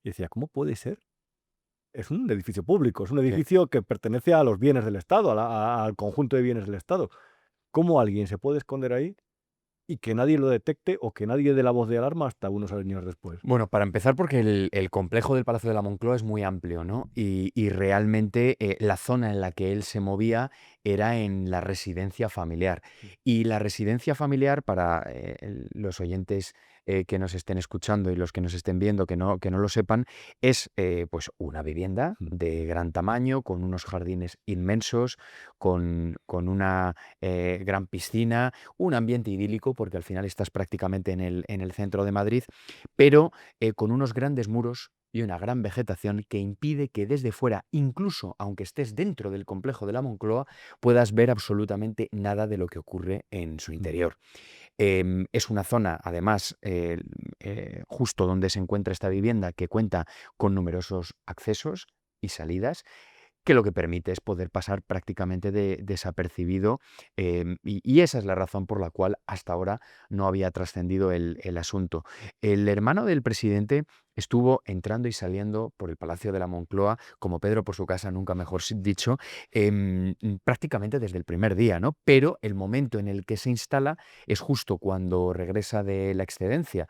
y decía, ¿cómo puede ser? Es un edificio público, es un Sí. edificio que pertenece a los bienes del Estado, al conjunto de bienes del Estado. ¿Cómo alguien se puede esconder ahí y que nadie lo detecte o que nadie dé la voz de alarma hasta unos años después? Bueno, para empezar, porque el complejo del Palacio de la Moncloa es muy amplio, ¿no? Y realmente la zona en la que él se movía era en la residencia familiar. Y la residencia familiar, para los oyentes que nos estén escuchando y los que nos estén viendo que no lo sepan, es pues una vivienda de gran tamaño, con unos jardines inmensos, con una gran piscina, un ambiente idílico, porque al final estás prácticamente en el centro de Madrid, pero con unos grandes muros y una gran vegetación que impide que desde fuera, incluso aunque estés dentro del complejo de la Moncloa, puedas ver absolutamente nada de lo que ocurre en su interior. Es una zona, además, justo donde se encuentra esta vivienda, que cuenta con numerosos accesos y salidas, que lo que permite es poder pasar prácticamente desapercibido, y esa es la razón por la cual hasta ahora no había trascendido el asunto. El hermano del presidente estuvo entrando y saliendo por el Palacio de la Moncloa, como Pedro por su casa, nunca mejor dicho, prácticamente desde el primer día, ¿no? Pero el momento en el que se instala es justo cuando regresa de la excedencia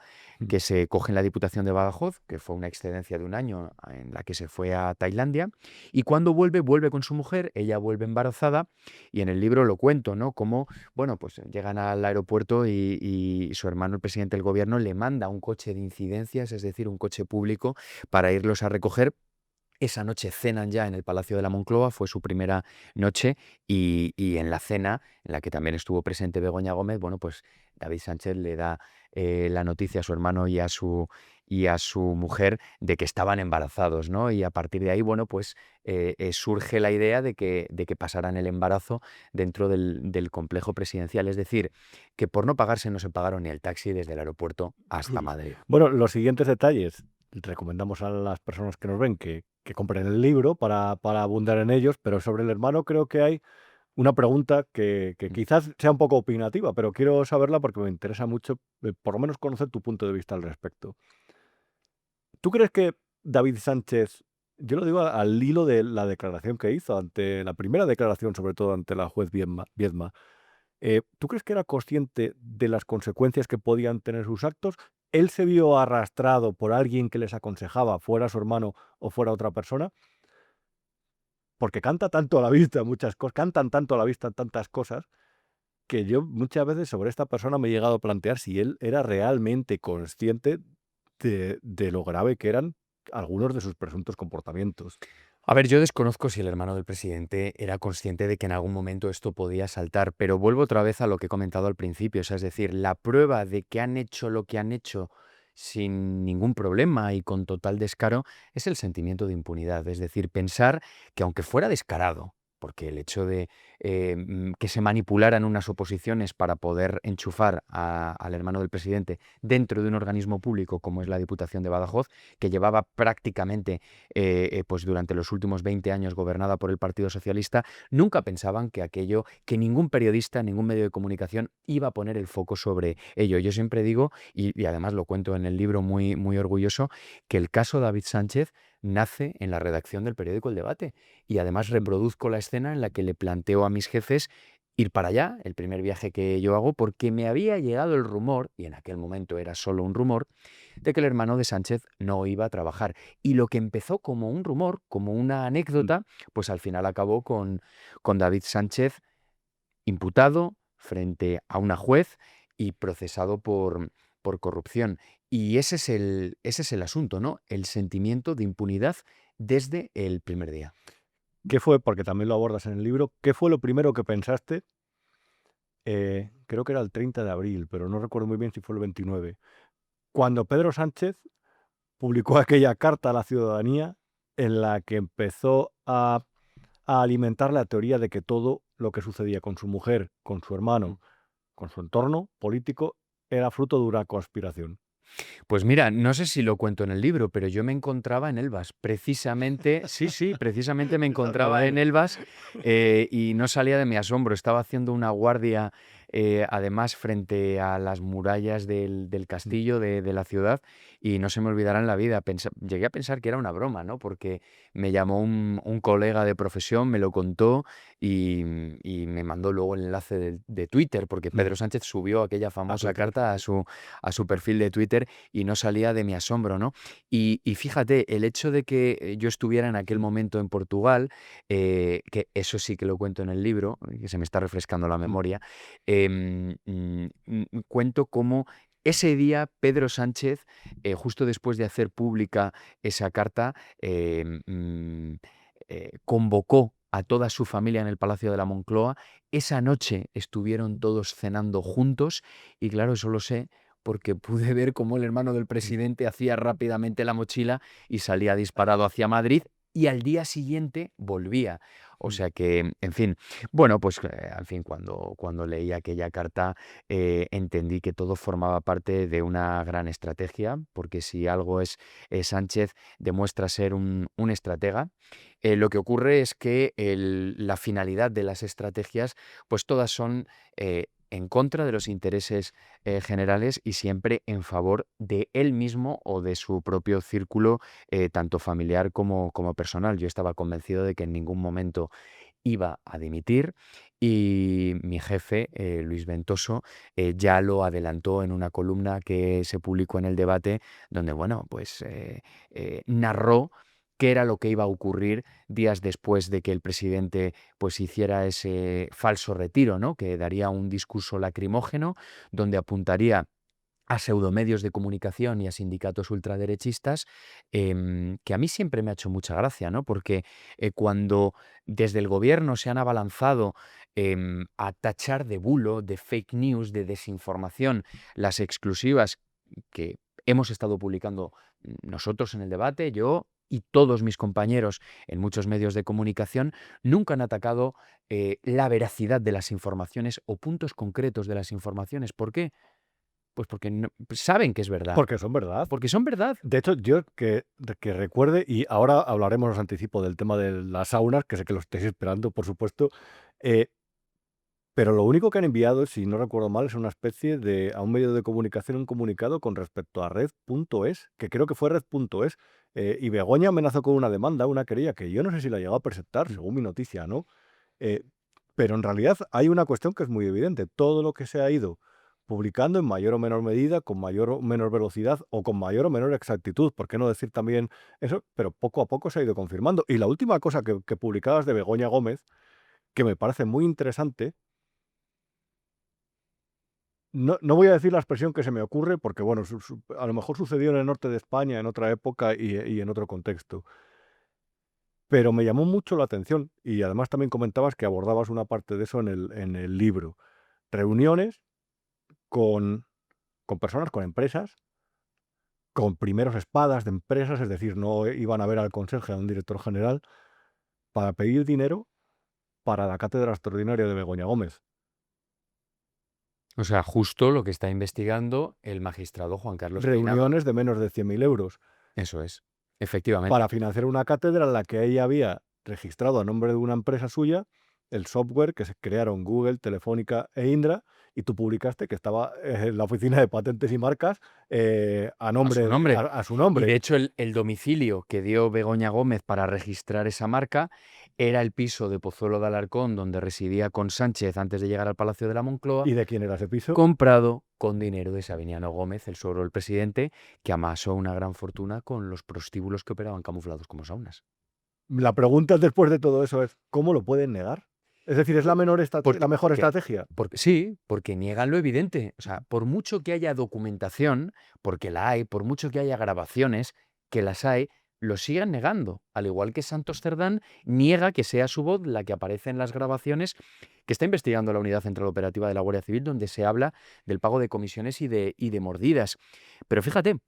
que se coge en la Diputación de Badajoz, que fue una excedencia de 1 año en la que se fue a Tailandia, y cuando vuelve con su mujer, ella vuelve embarazada, y en el libro lo cuento, ¿no? Cómo, bueno, pues llegan al aeropuerto y su hermano, el presidente del gobierno, le manda un coche de incidencias, es decir, un coche público, para irlos a recoger. Esa noche cenan ya en el Palacio de la Moncloa, fue su primera noche, y en la cena, en la que también estuvo presente Begoña Gómez, bueno, pues David Sánchez le da la noticia a su hermano y a su mujer de que estaban embarazados, ¿no? Y a partir de ahí, bueno, pues surge la idea de que pasaran el embarazo dentro del complejo presidencial. Es decir, que por no pagarse no se pagaron ni el taxi desde el aeropuerto hasta Madrid. Bueno, los siguientes detalles recomendamos a las personas que nos ven que compren el libro para abundar en ellos, pero sobre el hermano creo que hay una pregunta que quizás sea un poco opinativa, pero quiero saberla porque me interesa mucho, por lo menos conocer tu punto de vista al respecto. ¿Tú crees que David Sánchez, yo lo digo al hilo de la declaración que hizo, ante la primera declaración, sobre todo ante la juez Viedma, ¿tú crees que era consciente de las consecuencias que podían tener sus actos? ¿Él se vio arrastrado por alguien que les aconsejaba, fuera su hermano o fuera otra persona? Porque canta tanto a la vista muchas cosas, cantan tanto a la vista tantas cosas, que yo muchas veces sobre esta persona me he llegado a plantear si él era realmente consciente de lo grave que eran algunos de sus presuntos comportamientos. A ver, yo desconozco si el hermano del presidente era consciente de que en algún momento esto podía saltar, pero vuelvo otra vez a lo que he comentado al principio, o sea, es decir, la prueba de que han hecho lo que han hecho sin ningún problema y con total descaro es el sentimiento de impunidad, es decir, pensar que aunque fuera descarado, porque el hecho de que se manipularan unas oposiciones para poder enchufar al hermano del presidente dentro de un organismo público como es la Diputación de Badajoz, que llevaba prácticamente pues durante los últimos 20 años gobernada por el Partido Socialista, nunca pensaban que aquello, que ningún periodista, ningún medio de comunicación iba a poner el foco sobre ello. Yo siempre digo, y además lo cuento en el libro muy, muy orgulloso, que el caso David Sánchez nace en la redacción del periódico El Debate y además reproduzco la escena en la que le planteo a mis jefes ir para allá, el primer viaje que yo hago, porque me había llegado el rumor, y en aquel momento era solo un rumor, de que el hermano de Sánchez no iba a trabajar. Y lo que empezó como un rumor, como una anécdota, pues al final acabó con David Sánchez imputado frente a una juez y procesado por corrupción. Y ese es el asunto, ¿no? El sentimiento de impunidad desde el primer día. ¿Qué fue, porque también lo abordas en el libro, qué fue lo primero que pensaste? Creo que era el 30 de abril, pero no recuerdo muy bien si fue el 29. Cuando Pedro Sánchez publicó aquella carta a la ciudadanía en la que empezó a alimentar la teoría de que todo lo que sucedía con su mujer, con su hermano, con su entorno político, era fruto de una conspiración. Pues mira, no sé si lo cuento en el libro, pero yo me encontraba en Elvas, precisamente, sí, precisamente me encontraba en Elvas y no salía de mi asombro. Estaba haciendo una guardia, además, frente a las murallas del castillo de la ciudad y no se me olvidará en la vida. Llegué a pensar que era una broma, ¿no? Porque me llamó un colega de profesión, me lo contó y me mandó luego el enlace de Twitter, porque Pedro Sánchez subió aquella famosa Twitter. carta a su perfil de Twitter y no salía de mi asombro, ¿no? Y fíjate, el hecho de que yo estuviera en aquel momento en Portugal, que eso sí que lo cuento en el libro, que se me está refrescando la memoria, cuento cómo ese día Pedro Sánchez, justo después de hacer pública esa carta, convocó a toda su familia en el Palacio de la Moncloa. Esa noche estuvieron todos cenando juntos y claro, eso lo sé porque pude ver cómo el hermano del presidente hacía rápidamente la mochila y salía disparado hacia Madrid y al día siguiente volvía. O sea que, en fin, bueno, pues al fin, cuando leí aquella carta entendí que todo formaba parte de una gran estrategia, porque si algo es Sánchez, demuestra ser un estratega. Lo que ocurre es que la finalidad de las estrategias, pues todas son en contra de los intereses generales y siempre en favor de él mismo o de su propio círculo, tanto familiar como personal. Yo estaba convencido de que en ningún momento iba a dimitir y mi jefe, Luis Ventoso, ya lo adelantó en una columna que se publicó en El Debate, donde, bueno, pues narró qué era lo que iba a ocurrir días después de que el presidente pues hiciera ese falso retiro, ¿no? Que daría un discurso lacrimógeno donde apuntaría a pseudomedios de comunicación y a sindicatos ultraderechistas, que a mí siempre me ha hecho mucha gracia, ¿no? Porque cuando desde el gobierno se han abalanzado a tachar de bulo, de fake news, de desinformación, las exclusivas que hemos estado publicando nosotros en El Debate, yo y todos mis compañeros en muchos medios de comunicación, nunca han atacado la veracidad de las informaciones o puntos concretos de las informaciones. ¿Por qué? Pues porque saben que es verdad. Porque son verdad. Porque son verdad. De hecho, yo que recuerde, y ahora hablaremos, os anticipo, del tema de las saunas, que sé que lo estáis esperando, por supuesto, pero lo único que han enviado, si no recuerdo mal, es una especie de, a un medio de comunicación, un comunicado con respecto a Red.es, que creo que fue Red.es, y Begoña amenazó con una demanda, una querella, que yo no sé si la llegó a presentar, según mi noticia, ¿no? Pero en realidad hay una cuestión que es muy evidente. Todo lo que se ha ido publicando en mayor o menor medida, con mayor o menor velocidad o con mayor o menor exactitud, ¿por qué no decir también eso? Pero poco a poco se ha ido confirmando. Y la última cosa que publicabas de Begoña Gómez, que me parece muy interesante, no voy a decir la expresión que se me ocurre, porque bueno, a lo mejor sucedió en el norte de España en otra época y en otro contexto. Pero me llamó mucho la atención y además también comentabas que abordabas una parte de eso en el libro. Reuniones con personas, con empresas, con primeros espadas de empresas, es decir, no iban a ver al conserje, a un director general, para pedir dinero para la cátedra extraordinaria de Begoña Gómez. O sea, justo lo que está investigando el magistrado Juan Carlos Peinado. Reuniones de menos de 100.000 euros Eso es, efectivamente. para financiar una cátedra en la que ella había registrado a nombre de una empresa suya el software que se crearon Google, Telefónica e Indra, y tú publicaste que estaba en la oficina de patentes y marcas a nombre. a su Y nombre. de hecho el domicilio que dio Begoña Gómez para registrar esa marca era el piso de Pozuelo de Alarcón donde residía con Sánchez antes de llegar al Palacio de la Moncloa, ¿Y de quién era ese piso? comprado con dinero de Sabiniano Gómez, el suegro del presidente, que amasó una gran fortuna con los prostíbulos que operaban camuflados como saunas. La pregunta después de todo eso es, ¿cómo lo pueden negar? Es decir, ¿es la mejor Porque- estrategia? Sí, porque niegan lo evidente. O sea, por mucho que haya documentación, porque la hay, por mucho que haya grabaciones, que las hay, lo siguen negando. Al igual que Santos Cerdán niega que sea su voz la que aparece en las grabaciones que está investigando la Unidad Central Operativa de la Guardia Civil, donde se habla del pago de comisiones y de mordidas. Pero fíjate,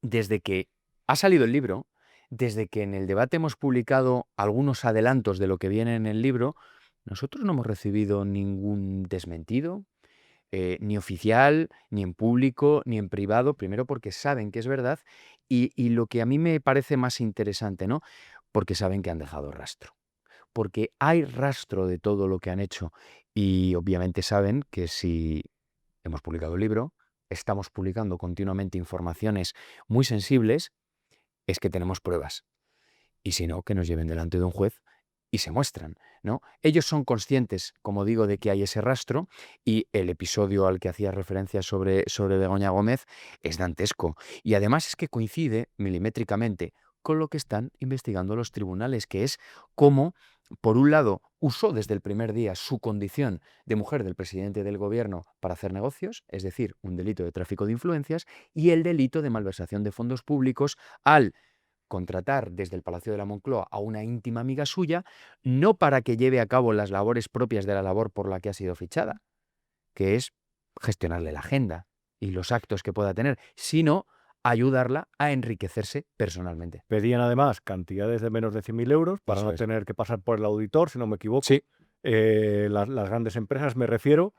desde que ha salido el libro, desde que en el debate hemos publicado algunos adelantos de lo que viene en el libro, nosotros no hemos recibido ningún desmentido, ni oficial, ni en público, ni en privado, primero porque saben que es verdad y lo que a mí me parece más interesante, ¿no? Porque saben que han dejado rastro, porque hay rastro de todo lo que han hecho y obviamente saben que si hemos publicado el libro, estamos publicando continuamente informaciones muy sensibles, es que tenemos pruebas. Y si no, que nos lleven delante de un juez y se muestran, ¿no? Ellos son conscientes, como digo, de que hay ese rastro y el episodio al que hacía referencia sobre Begoña Gómez es dantesco. Y además es que coincide milimétricamente con lo que están investigando los tribunales, que es cómo, por un lado, usó desde el primer día su condición de mujer del presidente del gobierno para hacer negocios, es decir, un delito de tráfico de influencias, y el delito de malversación de fondos públicos al contratar desde el Palacio de la Moncloa a una íntima amiga suya, no para que lleve a cabo las labores propias de la labor por la que ha sido fichada, que es gestionarle la agenda y los actos que pueda tener, sino ayudarla a enriquecerse personalmente. Pedían además cantidades de menos de 100.000 euros para Eso no es. tener que pasar por el auditor, si no me equivoco. Sí. Las grandes empresas me refiero.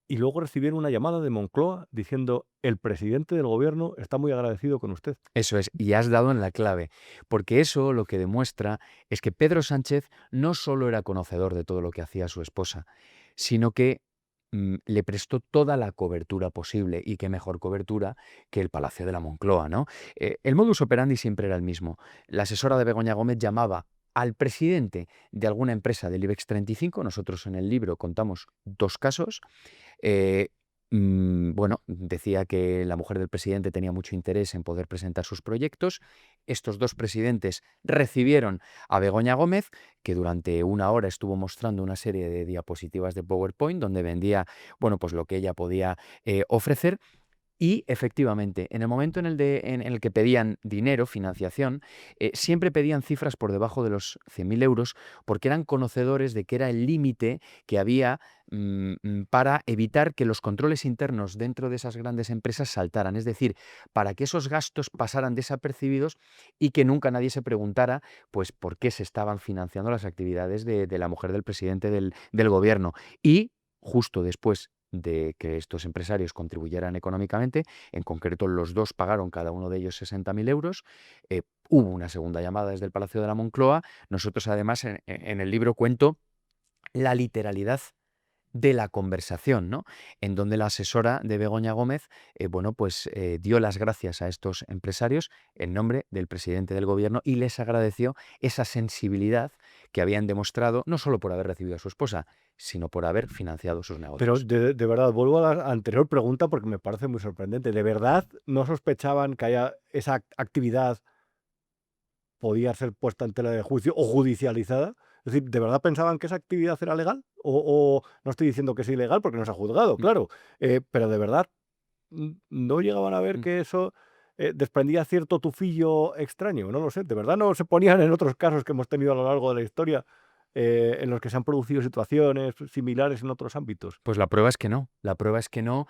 Y luego recibieron una llamada de Moncloa diciendo, el presidente del gobierno está muy agradecido con usted. Eso es, y has dado en la clave, porque eso lo que demuestra es que Pedro Sánchez no solo era conocedor de todo lo que hacía su esposa, sino que le prestó toda la cobertura posible, y qué mejor cobertura que el Palacio de la Moncloa, ¿no? El modus operandi siempre era el mismo. La asesora de Begoña Gómez llamaba al presidente de alguna empresa del IBEX 35, nosotros en el libro contamos 2 casos, eh, bueno, decía que la mujer del presidente tenía mucho interés en poder presentar sus proyectos. Estos 2 presidentes recibieron a Begoña Gómez, que durante 1 hora estuvo mostrando una serie de diapositivas de PowerPoint donde vendía, bueno, pues lo que ella podía ofrecer. Y efectivamente, en el momento en el que pedían dinero, financiación, siempre pedían cifras por debajo de los 100.000 euros porque eran conocedores de que era el límite que había para evitar que los controles internos dentro de esas grandes empresas saltaran. Es decir, para que esos gastos pasaran desapercibidos y que nunca nadie se preguntara pues, por qué se estaban financiando las actividades de la mujer del presidente del gobierno. Y justo después de que estos empresarios contribuyeran económicamente, en concreto los 2 pagaron cada uno de ellos 60.000 euros, hubo una segunda llamada desde el Palacio de la Moncloa. Nosotros además en el libro cuento la literalidad de la conversación, ¿no? En donde la asesora de Begoña Gómez, bueno, pues dio las gracias a estos empresarios en nombre del presidente del gobierno y les agradeció esa sensibilidad que habían demostrado, no solo por haber recibido a su esposa, sino por haber financiado sus Pero negocios. de verdad, vuelvo a la anterior pregunta porque me parece muy sorprendente. ¿De verdad no sospechaban que esa actividad podía ser puesta en tela de juicio o judicializada? Es decir, ¿de verdad pensaban que esa actividad era legal? O no estoy diciendo que es ilegal porque no se ha juzgado, claro. Pero de verdad no llegaban a ver Mm. que eso desprendía cierto tufillo extraño, no lo sé, de verdad no se ponían en otros casos que hemos tenido a lo largo de la historia en los que se han producido situaciones similares en otros ámbitos. Pues la prueba es que no, la prueba es que no.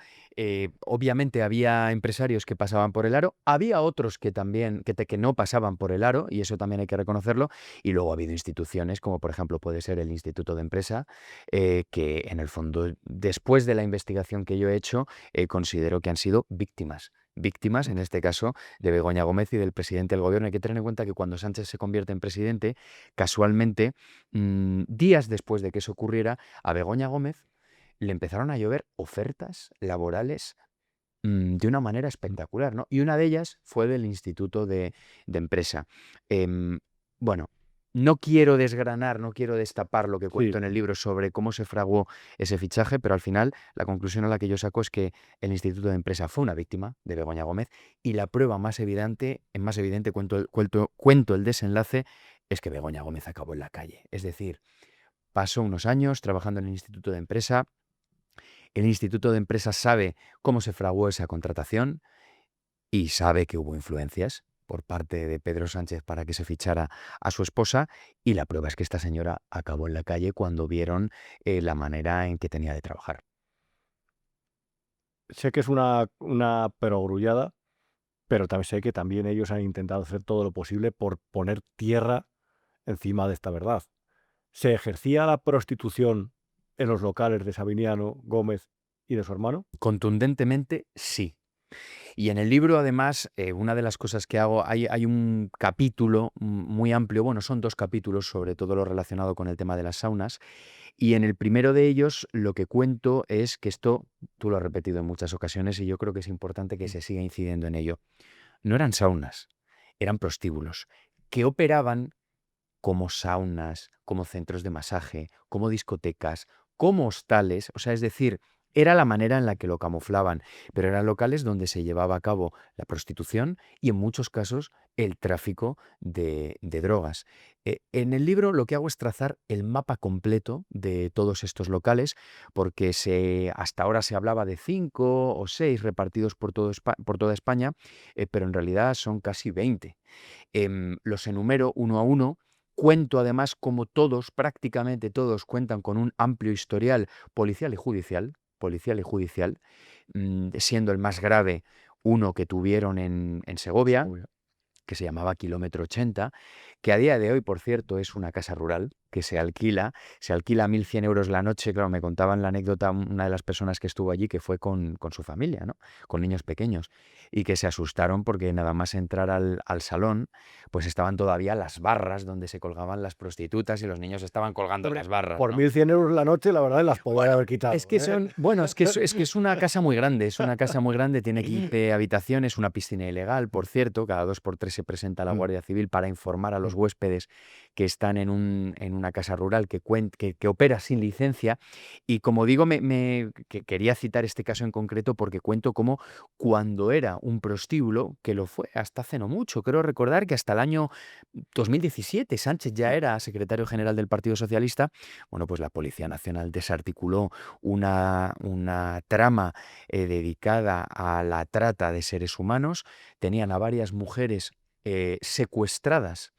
Obviamente había empresarios que pasaban por el aro, había otros que también, que no pasaban por el aro, y eso también hay que reconocerlo, y luego ha habido instituciones, como por ejemplo puede ser el Instituto de Empresa, que en el fondo, después de la investigación que yo he hecho, considero que han sido víctimas. Víctimas, en este caso, de Begoña Gómez y del presidente del gobierno. Hay que tener en cuenta que cuando Sánchez se convierte en presidente, casualmente, días después de que eso ocurriera, a Begoña Gómez le empezaron a llover ofertas laborales de una manera espectacular, ¿no? Y una de ellas fue del Instituto de Empresa. Bueno, no quiero desgranar, no quiero destapar lo que cuento Sí, en el libro sobre cómo se fraguó ese fichaje, pero al final la conclusión a la que yo saco es que el Instituto de Empresa fue una víctima de Begoña Gómez y la prueba más evidente, cuento el desenlace, es que Begoña Gómez acabó en la calle. Es decir, pasó unos años trabajando en el Instituto de Empresa. El Instituto de Empresa sabe cómo se fraguó esa contratación y sabe que hubo influencias por parte de Pedro Sánchez para que se fichara a su esposa, y la prueba es que esta señora acabó en la calle cuando vieron la manera en que tenía de trabajar. sé que es una perogrullada, pero también sé que también ellos han intentado hacer todo lo posible por poner tierra encima de esta verdad. ¿Se ejercía la prostitución en los locales de Sabiniano, Gómez y de su hermano? Contundentemente, sí. Y en el libro, además, una de las cosas que hago, hay un capítulo muy amplio, bueno, son 2 capítulos sobre todo lo relacionado con el tema de las saunas, y en el primero de ellos lo que cuento es que esto, tú lo has repetido en muchas ocasiones y yo creo que es importante que se siga incidiendo en ello. No eran saunas, eran prostíbulos que operaban como saunas, como centros de masaje, como discotecas, como hostales, o sea, es decir, era la manera en la que lo camuflaban, pero eran locales donde se llevaba a cabo la prostitución y en muchos casos el tráfico de drogas. En el libro lo que hago es trazar el mapa completo de todos estos locales, porque hasta ahora se hablaba de 5 o 6 repartidos por toda España, pero en realidad son casi 20. Los enumero uno a uno. Cuento además como todos, prácticamente todos, cuentan con un amplio historial policial y judicial, siendo el más grave uno que tuvieron en Segovia, que se llamaba Kilómetro 80, que a día de hoy, por cierto, es una casa rural que se alquila a 1.100 euros la noche. Claro, me contaban la anécdota una de las personas que estuvo allí, que fue con su familia, ¿no? Con niños pequeños, y que se asustaron porque nada más entrar al salón, pues estaban todavía las barras donde se colgaban las prostitutas y los niños estaban colgando Hombre, las barras, por ¿no? 1.100 euros la noche, la verdad, las podría haber quitado. Es que son, bueno, es que es una casa muy grande, tiene 15 habitaciones, una piscina ilegal, por cierto, cada 2 por 3 se presenta la Guardia Civil para informar a los huéspedes que están en una casa rural que opera sin licencia. Y como digo, que quería citar este caso en concreto porque cuento cómo cuando era un prostíbulo, que lo fue hasta hace no mucho, creo recordar que hasta el año 2017 Sánchez ya era secretario general del Partido Socialista, bueno, pues la Policía Nacional desarticuló una trama dedicada a la trata de seres humanos. Tenían a varias mujeres secuestradas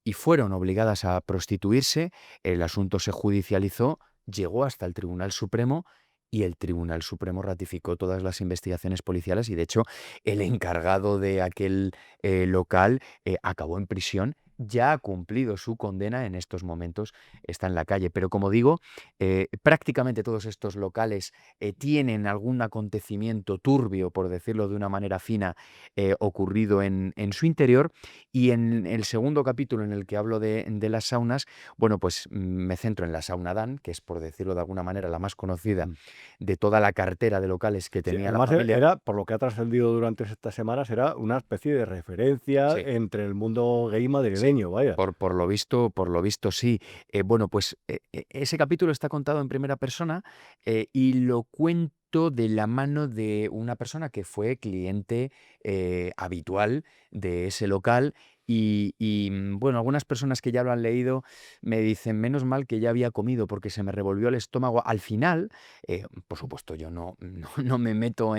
y fueron obligadas a prostituirse. El asunto se judicializó, llegó hasta el Tribunal Supremo y el Tribunal Supremo ratificó todas las investigaciones policiales y, de hecho, el encargado de aquel local acabó en prisión. Ya ha cumplido su condena, en estos momentos está en la calle. Pero como digo, prácticamente todos estos locales tienen algún acontecimiento turbio, por decirlo de una manera fina, ocurrido en su interior. Y en el segundo capítulo, en el que hablo de las saunas, bueno, pues me centro en la sauna Dan, que es, por decirlo de alguna manera, la más conocida de toda la cartera de locales que Sí, tenía la además familia. era, por lo que ha trascendido durante estas semanas, era una especie de referencia Sí. entre el mundo gay madrileño, vaya. Por lo visto, sí. Bueno, pues ese capítulo está contado en primera persona y lo cuento de la mano de una persona que fue cliente habitual de ese local Bueno, algunas personas que ya lo han leído me dicen, menos mal que ya había comido porque se me revolvió el estómago. Al final, por supuesto, yo no me meto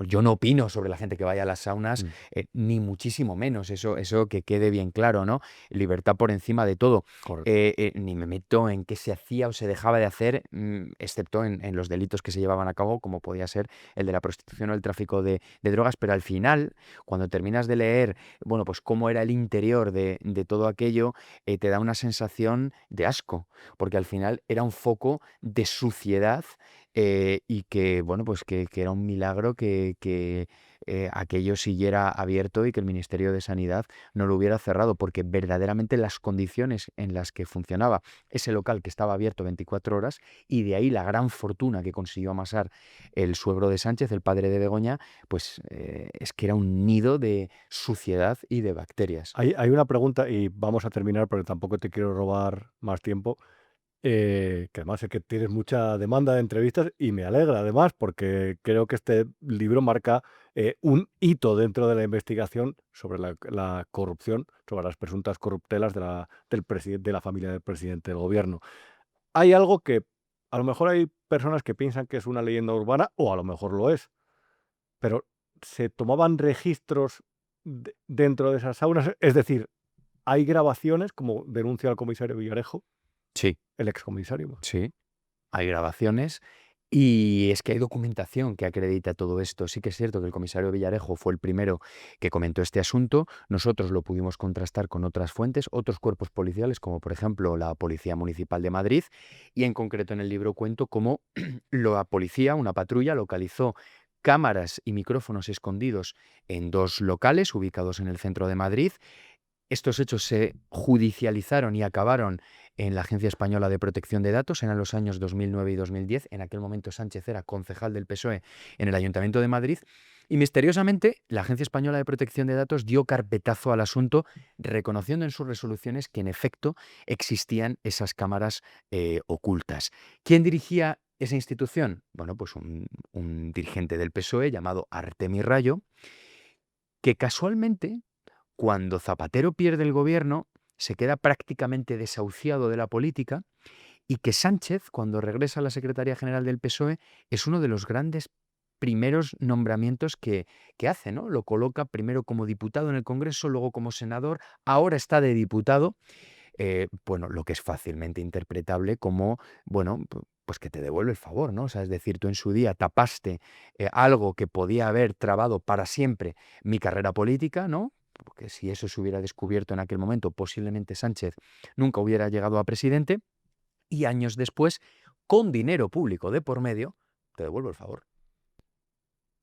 yo no opino sobre la gente que vaya a las saunas, ni muchísimo menos, eso que quede bien claro, ¿no? Libertad por encima de todo. Correcto. Ni me meto en qué se hacía o se dejaba de hacer, excepto en los delitos que se llevaban a cabo, como podía ser el de la prostitución o el tráfico de drogas, pero al final, cuando terminas de leer, bueno, pues cómo era el interior de todo aquello, te da una sensación de asco, porque al final era un foco de suciedad, y que, bueno, pues que era un milagro que aquello siguiera abierto y que el Ministerio de Sanidad no lo hubiera cerrado, porque verdaderamente las condiciones en las que funcionaba ese local, que estaba abierto 24 horas, y de ahí la gran fortuna que consiguió amasar el suegro de Sánchez, el padre de Begoña, pues es que era un nido de suciedad y de bacterias. Hay una pregunta y vamos a terminar porque tampoco te quiero robar más tiempo. Que además sé que tienes mucha demanda de entrevistas y me alegra además porque creo que este libro marca un hito dentro de la investigación sobre la corrupción, sobre las presuntas corruptelas de la familia del presidente del gobierno. Hay algo que a lo mejor hay personas que piensan que es una leyenda urbana o a lo mejor lo es, pero ¿se tomaban registros dentro de esas saunas? Es decir, hay grabaciones, como denuncia el comisario Villarejo, Sí, el excomisario. sí. Hay grabaciones y es que hay documentación que acredita todo esto. Sí que es cierto que el comisario Villarejo fue el primero que comentó este asunto. Nosotros lo pudimos contrastar con otras fuentes, otros cuerpos policiales, como por ejemplo la Policía Municipal de Madrid, y en concreto en el libro cuento cómo la policía, una patrulla, localizó cámaras y micrófonos escondidos en 2 locales ubicados en el centro de Madrid. Estos hechos se judicializaron y acabaron en la Agencia Española de Protección de Datos, eran los años 2009 y 2010. En aquel momento Sánchez era concejal del PSOE en el Ayuntamiento de Madrid y misteriosamente la Agencia Española de Protección de Datos dio carpetazo al asunto, reconociendo en sus resoluciones que en efecto existían esas cámaras ocultas. ¿Quién dirigía esa institución? Bueno, pues un dirigente del PSOE llamado Artemio Rayo, que casualmente, cuando Zapatero pierde el gobierno, se queda prácticamente desahuciado de la política, y que Sánchez, cuando regresa a la Secretaría General del PSOE, es uno de los grandes primeros nombramientos que hace, ¿no? Lo coloca primero como diputado en el Congreso, luego como senador, ahora está de diputado. Bueno, lo que es fácilmente interpretable como, bueno, pues que te devuelve el favor, ¿no? O sea, es decir, tú en su día tapaste algo que podía haber trabado para siempre mi carrera política, ¿no? Porque si eso se hubiera descubierto en aquel momento, posiblemente Sánchez nunca hubiera llegado a presidente, y años después, con dinero público de por medio, te devuelvo el favor.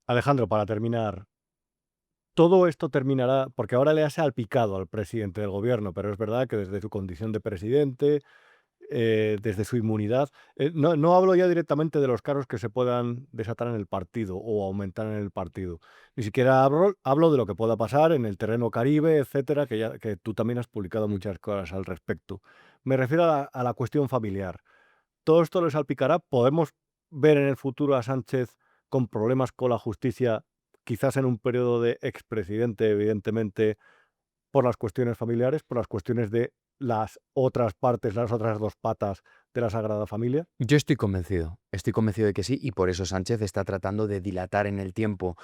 Alejandro, para terminar, todo esto terminará, porque ahora le ha salpicado al presidente del gobierno, pero es verdad que desde su condición de presidente, desde su inmunidad, no hablo ya directamente de los cargos que se puedan desatar en el partido o aumentar en el partido. Ni siquiera hablo de lo que pueda pasar en el terreno Caribe, etcétera, que tú también has publicado muchas cosas al respecto. Me refiero a la cuestión familiar. Todo esto le salpicará. Podemos ver en el futuro a Sánchez con problemas con la justicia, quizás en un periodo de expresidente, evidentemente, por las cuestiones familiares, por las cuestiones de las otras partes, las otras 2 patas de la Sagrada Familia. Yo estoy convencido de que sí, y por eso Sánchez está tratando de dilatar en el tiempo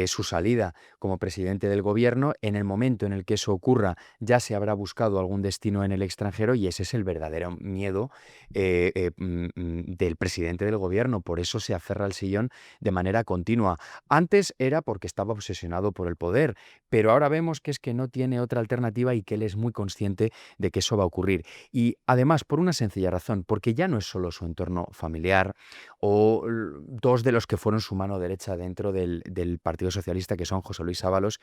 su salida como presidente del gobierno. En el momento en el que eso ocurra, ya se habrá buscado algún destino en el extranjero, y ese es el verdadero miedo del presidente del gobierno. Por eso se aferra al sillón de manera continua. Antes era porque estaba obsesionado por el poder, pero ahora vemos que es que no tiene otra alternativa y que él es muy consciente de que eso va a ocurrir. Y además, por una sencilla razón, porque ya no es solo su entorno familiar o 2 de los que fueron su mano derecha dentro del Partido Socialista, que son José Luis Ábalos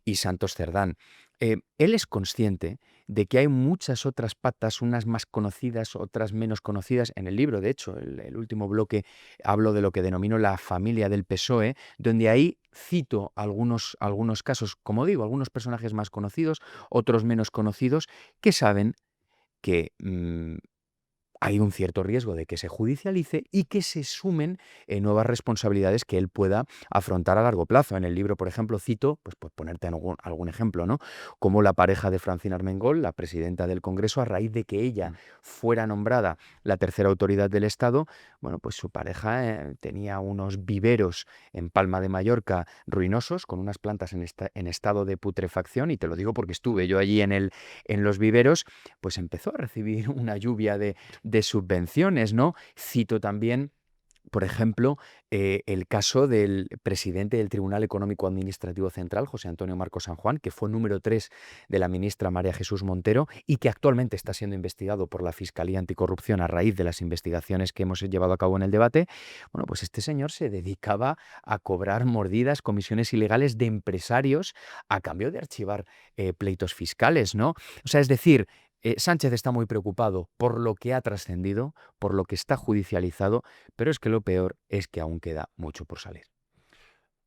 y Santos Cerdán. Él es consciente de que hay muchas otras patas, unas más conocidas, otras menos conocidas. En el libro, de hecho, el último bloque, hablo de lo que denomino la familia del PSOE, donde ahí cito algunos casos, como digo, algunos personajes más conocidos, otros menos conocidos, que saben que hay un cierto riesgo de que se judicialice y que se sumen nuevas responsabilidades que él pueda afrontar a largo plazo. En el libro, por ejemplo, cito, pues por ponerte algún ejemplo, ¿no? Como la pareja de Francina Armengol, la presidenta del Congreso, a raíz de que ella fuera nombrada la tercera autoridad del Estado, bueno, pues su pareja tenía unos viveros en Palma de Mallorca ruinosos, con unas plantas en estado de putrefacción, y te lo digo porque estuve yo allí en los viveros, pues empezó a recibir una lluvia de subvenciones, ¿no? Cito también, por ejemplo, el caso del presidente del Tribunal Económico Administrativo Central, José Antonio Marcos San Juan, que fue número 3 de la ministra María Jesús Montero y que actualmente está siendo investigado por la Fiscalía Anticorrupción a raíz de las investigaciones que hemos llevado a cabo en el debate. Bueno, pues este señor se dedicaba a cobrar mordidas, comisiones ilegales de empresarios a cambio de archivar pleitos fiscales, ¿no? O sea, es decir, Sánchez está muy preocupado por lo que ha trascendido, por lo que está judicializado, pero es que lo peor es que aún queda mucho por salir.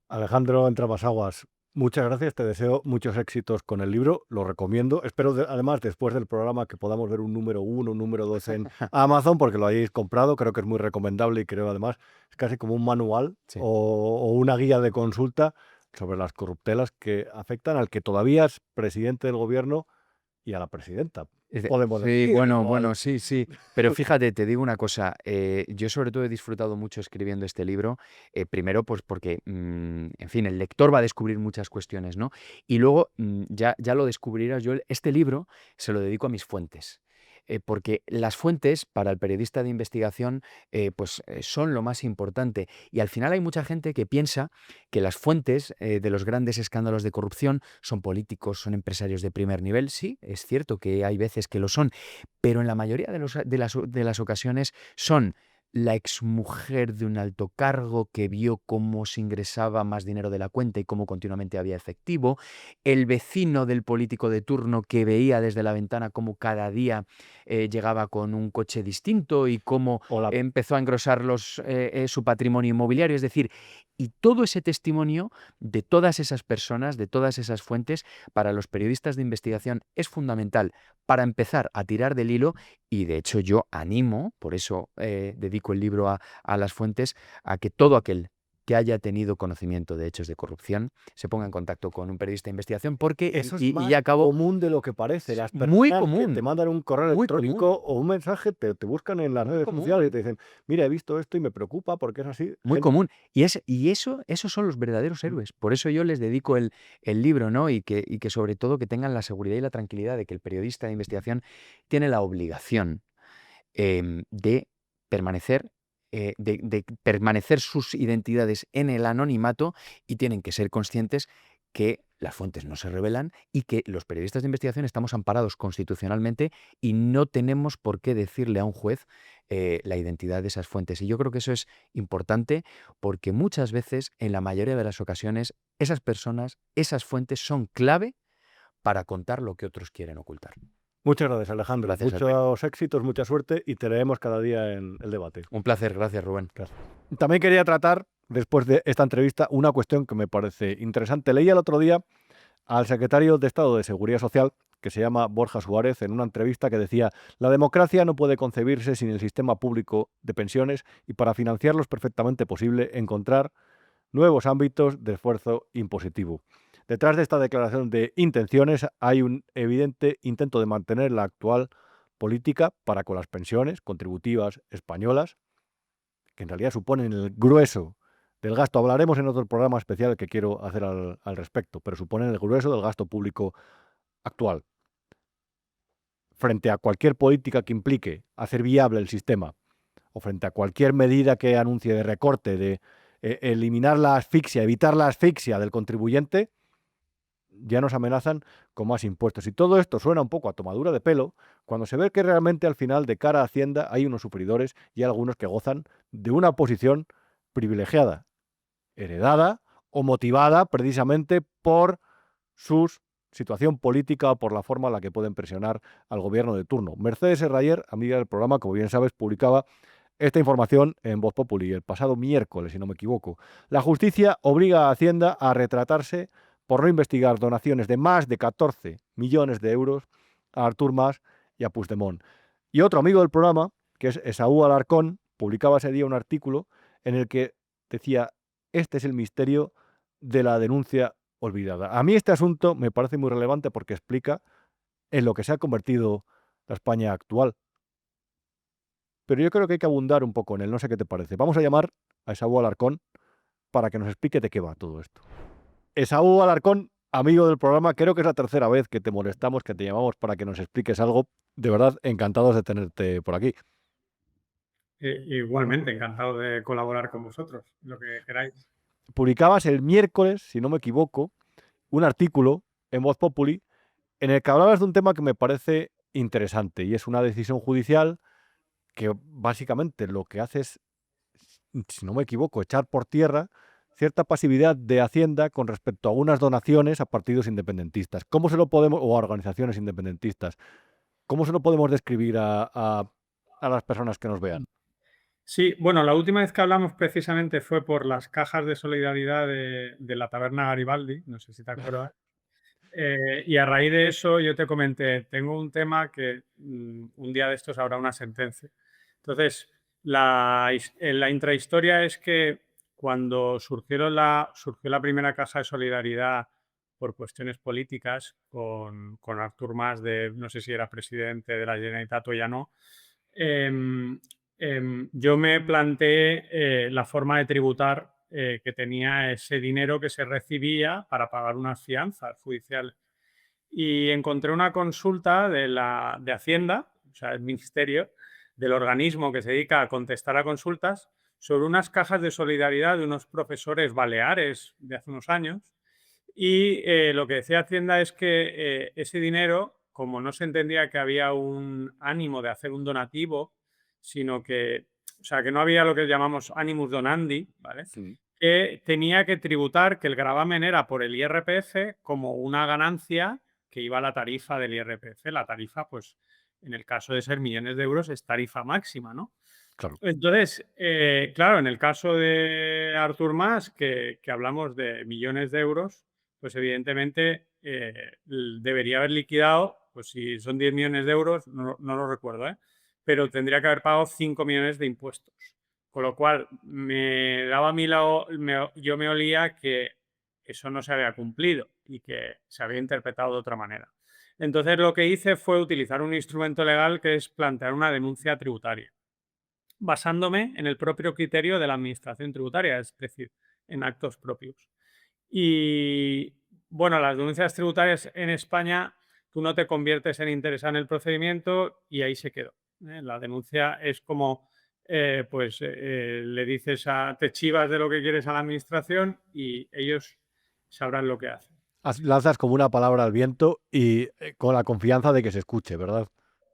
Alejandro Entramasaguas, muchas gracias, te deseo muchos éxitos con el libro, lo recomiendo. Espero además después del programa que podamos ver un número 1, un número 2 en Amazon, porque lo hayáis comprado, creo que es muy recomendable y creo además es casi como un manual Sí. o una guía de consulta sobre las corruptelas que afectan al que todavía es presidente del gobierno y a la presidenta. Podemos Sí, decir, bueno, sí. Pero fíjate, te digo una cosa. Yo sobre todo he disfrutado mucho escribiendo este libro. Primero, pues porque, en fin, el lector va a descubrir muchas cuestiones, ¿no? Y luego, ya lo descubrirás. Yo este libro se lo dedico a mis fuentes. Porque las fuentes para el periodista de investigación son lo más importante. Y al final hay mucha gente que piensa que las fuentes de los grandes escándalos de corrupción son políticos, son empresarios de primer nivel. Sí, es cierto que hay veces que lo son, pero en la mayoría de las ocasiones son la exmujer de un alto cargo que vio cómo se ingresaba más dinero de la cuenta y cómo continuamente había efectivo, el vecino del político de turno que veía desde la ventana cómo cada día llegaba con un coche distinto y cómo o la empezó a engrosar su patrimonio inmobiliario. Es decir, y todo ese testimonio de todas esas personas, de todas esas fuentes, para los periodistas de investigación es fundamental para empezar a tirar del hilo. Y de hecho yo animo, por eso dedico el libro a las fuentes, a que todo aquel que haya tenido conocimiento de hechos de corrupción se ponga en contacto con un periodista de investigación, porque, eso es y más ya acabo, común de lo que parece. Las muy personas que común, te mandan un correo muy electrónico común, o un mensaje, te buscan en las muy redes común. sociales y te dicen, mira, he visto esto y me preocupa porque es así. Muy Gente- común. Y esos son los verdaderos héroes. Por eso yo les dedico el libro, ¿no? Y que sobre todo que tengan la seguridad y la tranquilidad de que el periodista de investigación tiene la obligación de permanecer, de permanecer sus identidades en el anonimato, y tienen que ser conscientes que las fuentes no se revelan y que los periodistas de investigación estamos amparados constitucionalmente y no tenemos por qué decirle a un juez la identidad de esas fuentes. Y yo creo que eso es importante porque muchas veces, en la mayoría de las ocasiones, esas personas, esas fuentes son clave para contar lo que otros quieren ocultar. Muchas gracias, Alejandro. Gracias a ti. Muchos éxitos, mucha suerte y te leemos cada día en el debate. Un placer, gracias Rubén. También quería tratar, después de esta entrevista, una cuestión que me parece interesante. Leí el otro día al secretario de Estado de Seguridad Social, que se llama Borja Suárez, en una entrevista que decía: la democracia no puede concebirse sin el sistema público de pensiones y para financiarlo es perfectamente posible encontrar nuevos ámbitos de esfuerzo impositivo. Detrás de esta declaración de intenciones hay un evidente intento de mantener la actual política para con las pensiones contributivas españolas, que en realidad suponen el grueso del gasto. Hablaremos en otro programa especial que quiero hacer al respecto, pero suponen el grueso del gasto público actual. Frente a cualquier política que implique hacer viable el sistema, o frente a cualquier medida que anuncie de recorte, de eliminar la asfixia, evitar la asfixia del contribuyente, ya nos amenazan con más impuestos. Y todo esto suena un poco a tomadura de pelo cuando se ve que realmente al final, de cara a Hacienda, hay unos sufridores y algunos que gozan de una posición privilegiada, heredada o motivada precisamente por su situación política o por la forma en la que pueden presionar al gobierno de turno. Mercedes Herrayer, amiga del programa, como bien sabes, publicaba esta información en Voz Populi el pasado miércoles, si no me equivoco. La justicia obliga a Hacienda a retratarse por no investigar donaciones de más de 14 millones de euros a Artur Mas y a Puigdemont. Y otro amigo del programa, que es Esaú Alarcón, publicaba ese día un artículo en el que decía: este es el misterio de la denuncia olvidada. A mí este asunto me parece muy relevante porque explica en lo que se ha convertido la España actual. Pero yo creo que hay que abundar un poco en él, no sé qué te parece. Vamos a llamar a Esaú Alarcón para que nos explique de qué va todo esto. Esaú Alarcón, amigo del programa, creo que es la tercera vez que te molestamos, que te llamamos para que nos expliques algo. De verdad, encantados de tenerte por aquí. Igualmente, encantado de colaborar con vosotros, lo que queráis. Publicabas el miércoles, si no me equivoco, un artículo en Voz Populi en el que hablabas de un tema que me parece interesante y es una decisión judicial que básicamente lo que hace es, si no me equivoco, echar por tierra cierta pasividad de Hacienda con respecto a unas donaciones a partidos independentistas. ¿Cómo se lo podemos, o a organizaciones independentistas, cómo se lo podemos describir a las personas que nos vean? Sí, bueno, la última vez que hablamos precisamente fue por las cajas de solidaridad de la taberna Garibaldi, no sé si te acuerdas. Y a raíz de eso yo te comenté, tengo un tema que un día de estos habrá una sentencia. Entonces, la intrahistoria es que cuando surgió la primera caja de solidaridad por cuestiones políticas con Artur Mas, no sé si era presidente de la Generalitat o ya no, yo me planteé la forma de tributar que tenía ese dinero que se recibía para pagar unas fianzas judiciales. Y encontré una consulta de Hacienda, o sea, el Ministerio, del organismo que se dedica a contestar a consultas, sobre unas cajas de solidaridad de unos profesores baleares de hace unos años. Y lo que decía Hacienda es que ese dinero, como no se entendía que había un ánimo de hacer un donativo, sino que, o sea, que no había lo que llamamos animus donandi, ¿vale? Sí. Que tenía que tributar, que el gravamen era por el IRPF como una ganancia que iba a la tarifa del IRPF. La tarifa, pues, en el caso de ser millones de euros, es tarifa máxima, ¿no? Claro. Entonces, claro, en el caso de Artur Mas, que hablamos de millones de euros, pues evidentemente debería haber liquidado, pues si son 10 millones de euros, no lo recuerdo, pero tendría que haber pagado 5 millones de impuestos. Con lo cual, me daba a mí yo me olía que eso no se había cumplido y que se había interpretado de otra manera. Entonces, lo que hice fue utilizar un instrumento legal que es plantear una denuncia tributaria, basándome en el propio criterio de la administración tributaria, es decir, en actos propios. Y bueno, las denuncias tributarias en España, tú no te conviertes en interesado en el procedimiento y ahí se quedó. La denuncia es como, le dices te chivas de lo que quieres a la administración y ellos sabrán lo que hacen. Lanzas como una palabra al viento y con la confianza de que se escuche, ¿verdad?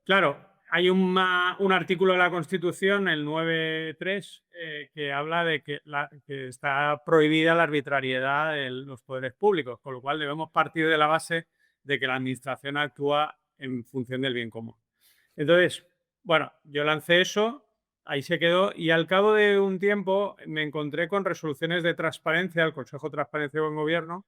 Claro, hay un artículo de la Constitución, el 9.3, que habla de que está prohibida la arbitrariedad de los poderes públicos, con lo cual debemos partir de la base de que la administración actúa en función del bien común. Entonces, bueno, yo lancé eso, ahí se quedó, y al cabo de un tiempo me encontré con resoluciones de transparencia, el Consejo de Transparencia y Buen Gobierno,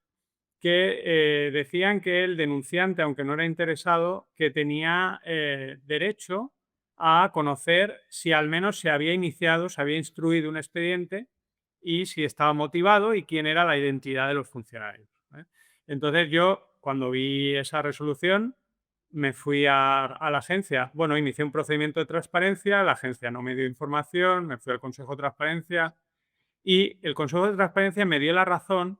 que decían que el denunciante, aunque no era interesado, que tenía derecho a conocer si al menos se había iniciado, se había instruido un expediente y si estaba motivado y quién era la identidad de los funcionarios. Entonces yo, cuando vi esa resolución, me fui a la agencia. Bueno, inicié un procedimiento de transparencia, la agencia no me dio información, me fui al Consejo de Transparencia y el Consejo de Transparencia me dio la razón,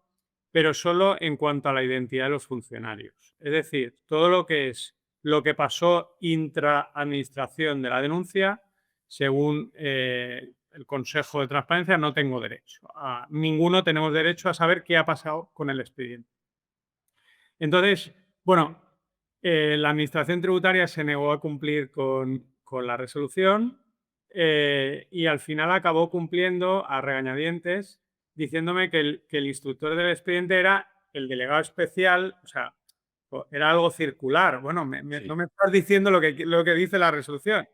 pero solo en cuanto a la identidad de los funcionarios. Es decir, todo lo que es lo que pasó intra-administración de la denuncia, según el Consejo de Transparencia, no tengo derecho. Ninguno tenemos derecho a saber qué ha pasado con el expediente. Entonces, bueno, la Administración Tributaria se negó a cumplir con la resolución y al final acabó cumpliendo a regañadientes, diciéndome que el instructor del expediente era el delegado especial, o sea, era algo circular. Bueno, no me estás diciendo lo que dice la resolución.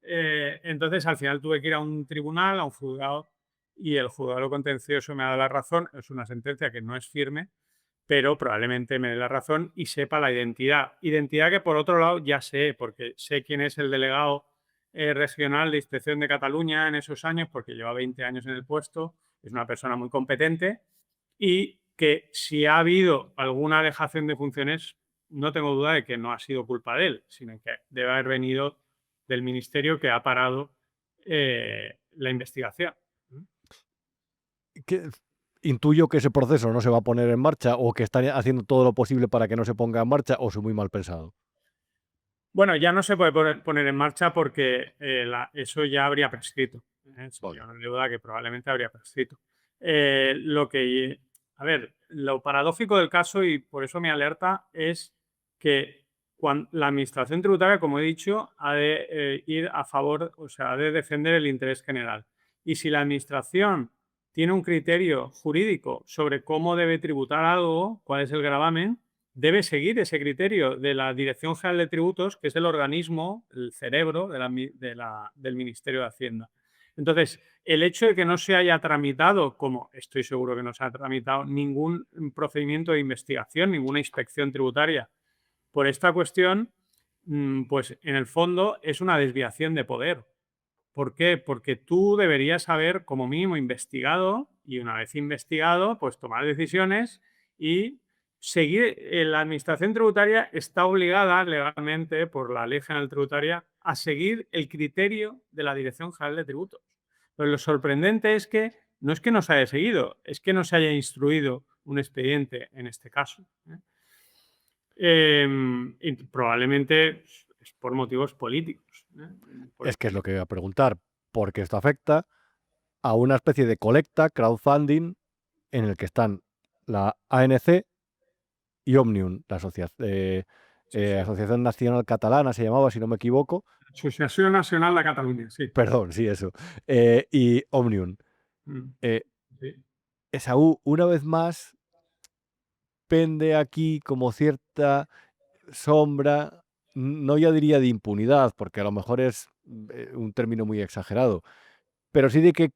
Entonces, al final tuve que ir a un tribunal, a un juzgado, y el juzgado contencioso me ha dado la razón. Es una sentencia que no es firme, pero probablemente me dé la razón y sepa la identidad. Identidad que, por otro lado, ya sé, porque sé quién es el delegado regional de Inspección de Cataluña en esos años, porque lleva 20 años en el puesto, es una persona muy competente y que si ha habido alguna dejación de funciones, no tengo duda de que no ha sido culpa de él, sino que debe haber venido del ministerio que ha parado la investigación. Intuyo que ese proceso no se va a poner en marcha o que están haciendo todo lo posible para que no se ponga en marcha, o soy muy mal pensado. Bueno, ya no se puede poner en marcha porque eso ya habría prescrito. Vale. Yo no hay duda que probablemente habría prescrito. A ver, lo paradójico del caso, y por eso me alerta, es que la administración tributaria, como he dicho, ha de ir a favor, o sea, ha de defender el interés general. Y si la administración tiene un criterio jurídico sobre cómo debe tributar algo, cuál es el gravamen, debe seguir ese criterio de la Dirección General de Tributos, que es el organismo, el cerebro del Ministerio de Hacienda. Entonces, el hecho de que no se haya tramitado, como estoy seguro que no se ha tramitado, ningún procedimiento de investigación, ninguna inspección tributaria por esta cuestión, pues en el fondo es una desviación de poder. ¿Por qué? Porque tú deberías haber como mínimo investigado y una vez investigado, pues tomar decisiones y seguir. La administración tributaria está obligada legalmente por la Ley General Tributaria a seguir el criterio de la Dirección General de Tributos. Pero lo sorprendente es que no se haya seguido, es que no se haya instruido un expediente en este caso. Y probablemente es por motivos políticos. Es que es lo que voy a preguntar, porque esto afecta a una especie de colecta, crowdfunding, en el que están la ANC y Òmnium, la Asociación Nacional Catalana se llamaba, si no me equivoco. Asociación Nacional de Cataluña, sí. Perdón, sí, eso. Y Òmnium. Sí. Esaú, una vez más, pende aquí como cierta sombra, no ya diría de impunidad, porque a lo mejor es un término muy exagerado, pero sí de que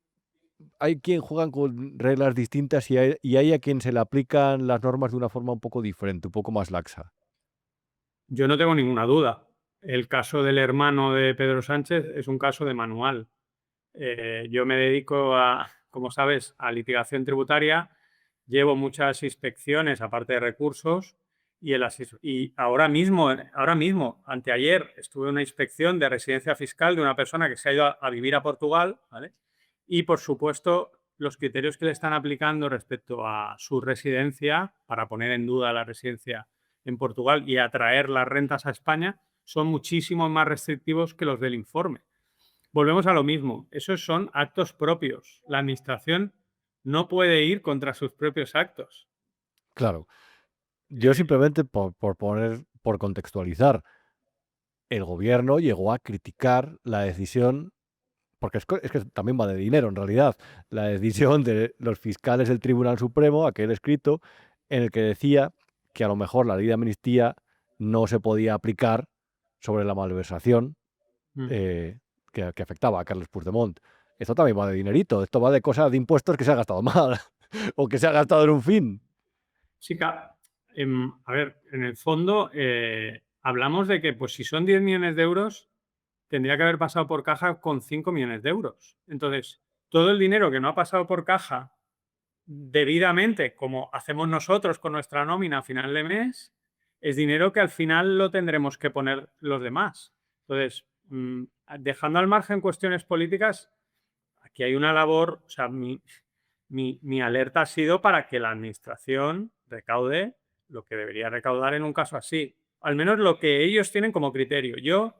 hay quien juegan con reglas distintas y hay a quien se le aplican las normas de una forma un poco diferente, un poco más laxa. Yo no tengo ninguna duda. El caso del hermano de Pedro Sánchez es un caso de manual. Yo me dedico como sabes, a litigación tributaria. Llevo muchas inspecciones, aparte de recursos, y ahora mismo, anteayer, estuve en una inspección de residencia fiscal de una persona que se ha ido a vivir a Portugal, ¿vale? Y, por supuesto, los criterios que le están aplicando respecto a su residencia, para poner en duda la residencia en Portugal y atraer las rentas a España, son muchísimo más restrictivos que los del informe. Volvemos a lo mismo, esos son actos propios. La administración no puede ir contra sus propios actos. Claro. Yo simplemente por contextualizar, el gobierno llegó a criticar la decisión, porque es que también va de dinero en realidad, la decisión de los fiscales del Tribunal Supremo, aquel escrito, en el que decía que a lo mejor la ley de amnistía no se podía aplicar sobre la malversación que afectaba a Carles Puigdemont. Esto también va de dinerito, esto va de cosas de impuestos que se ha gastado mal o que se ha gastado en un fin. Sí, a ver, en el fondo hablamos de que pues, si son 10 millones de euros, tendría que haber pasado por caja con 5 millones de euros. Entonces, todo el dinero que no ha pasado por caja debidamente, como hacemos nosotros con nuestra nómina a final de mes, es dinero que al final lo tendremos que poner los demás. Entonces, dejando al margen cuestiones políticas, aquí hay una labor, o sea, mi alerta ha sido para que la administración recaude lo que debería recaudar en un caso así. Al menos lo que ellos tienen como criterio.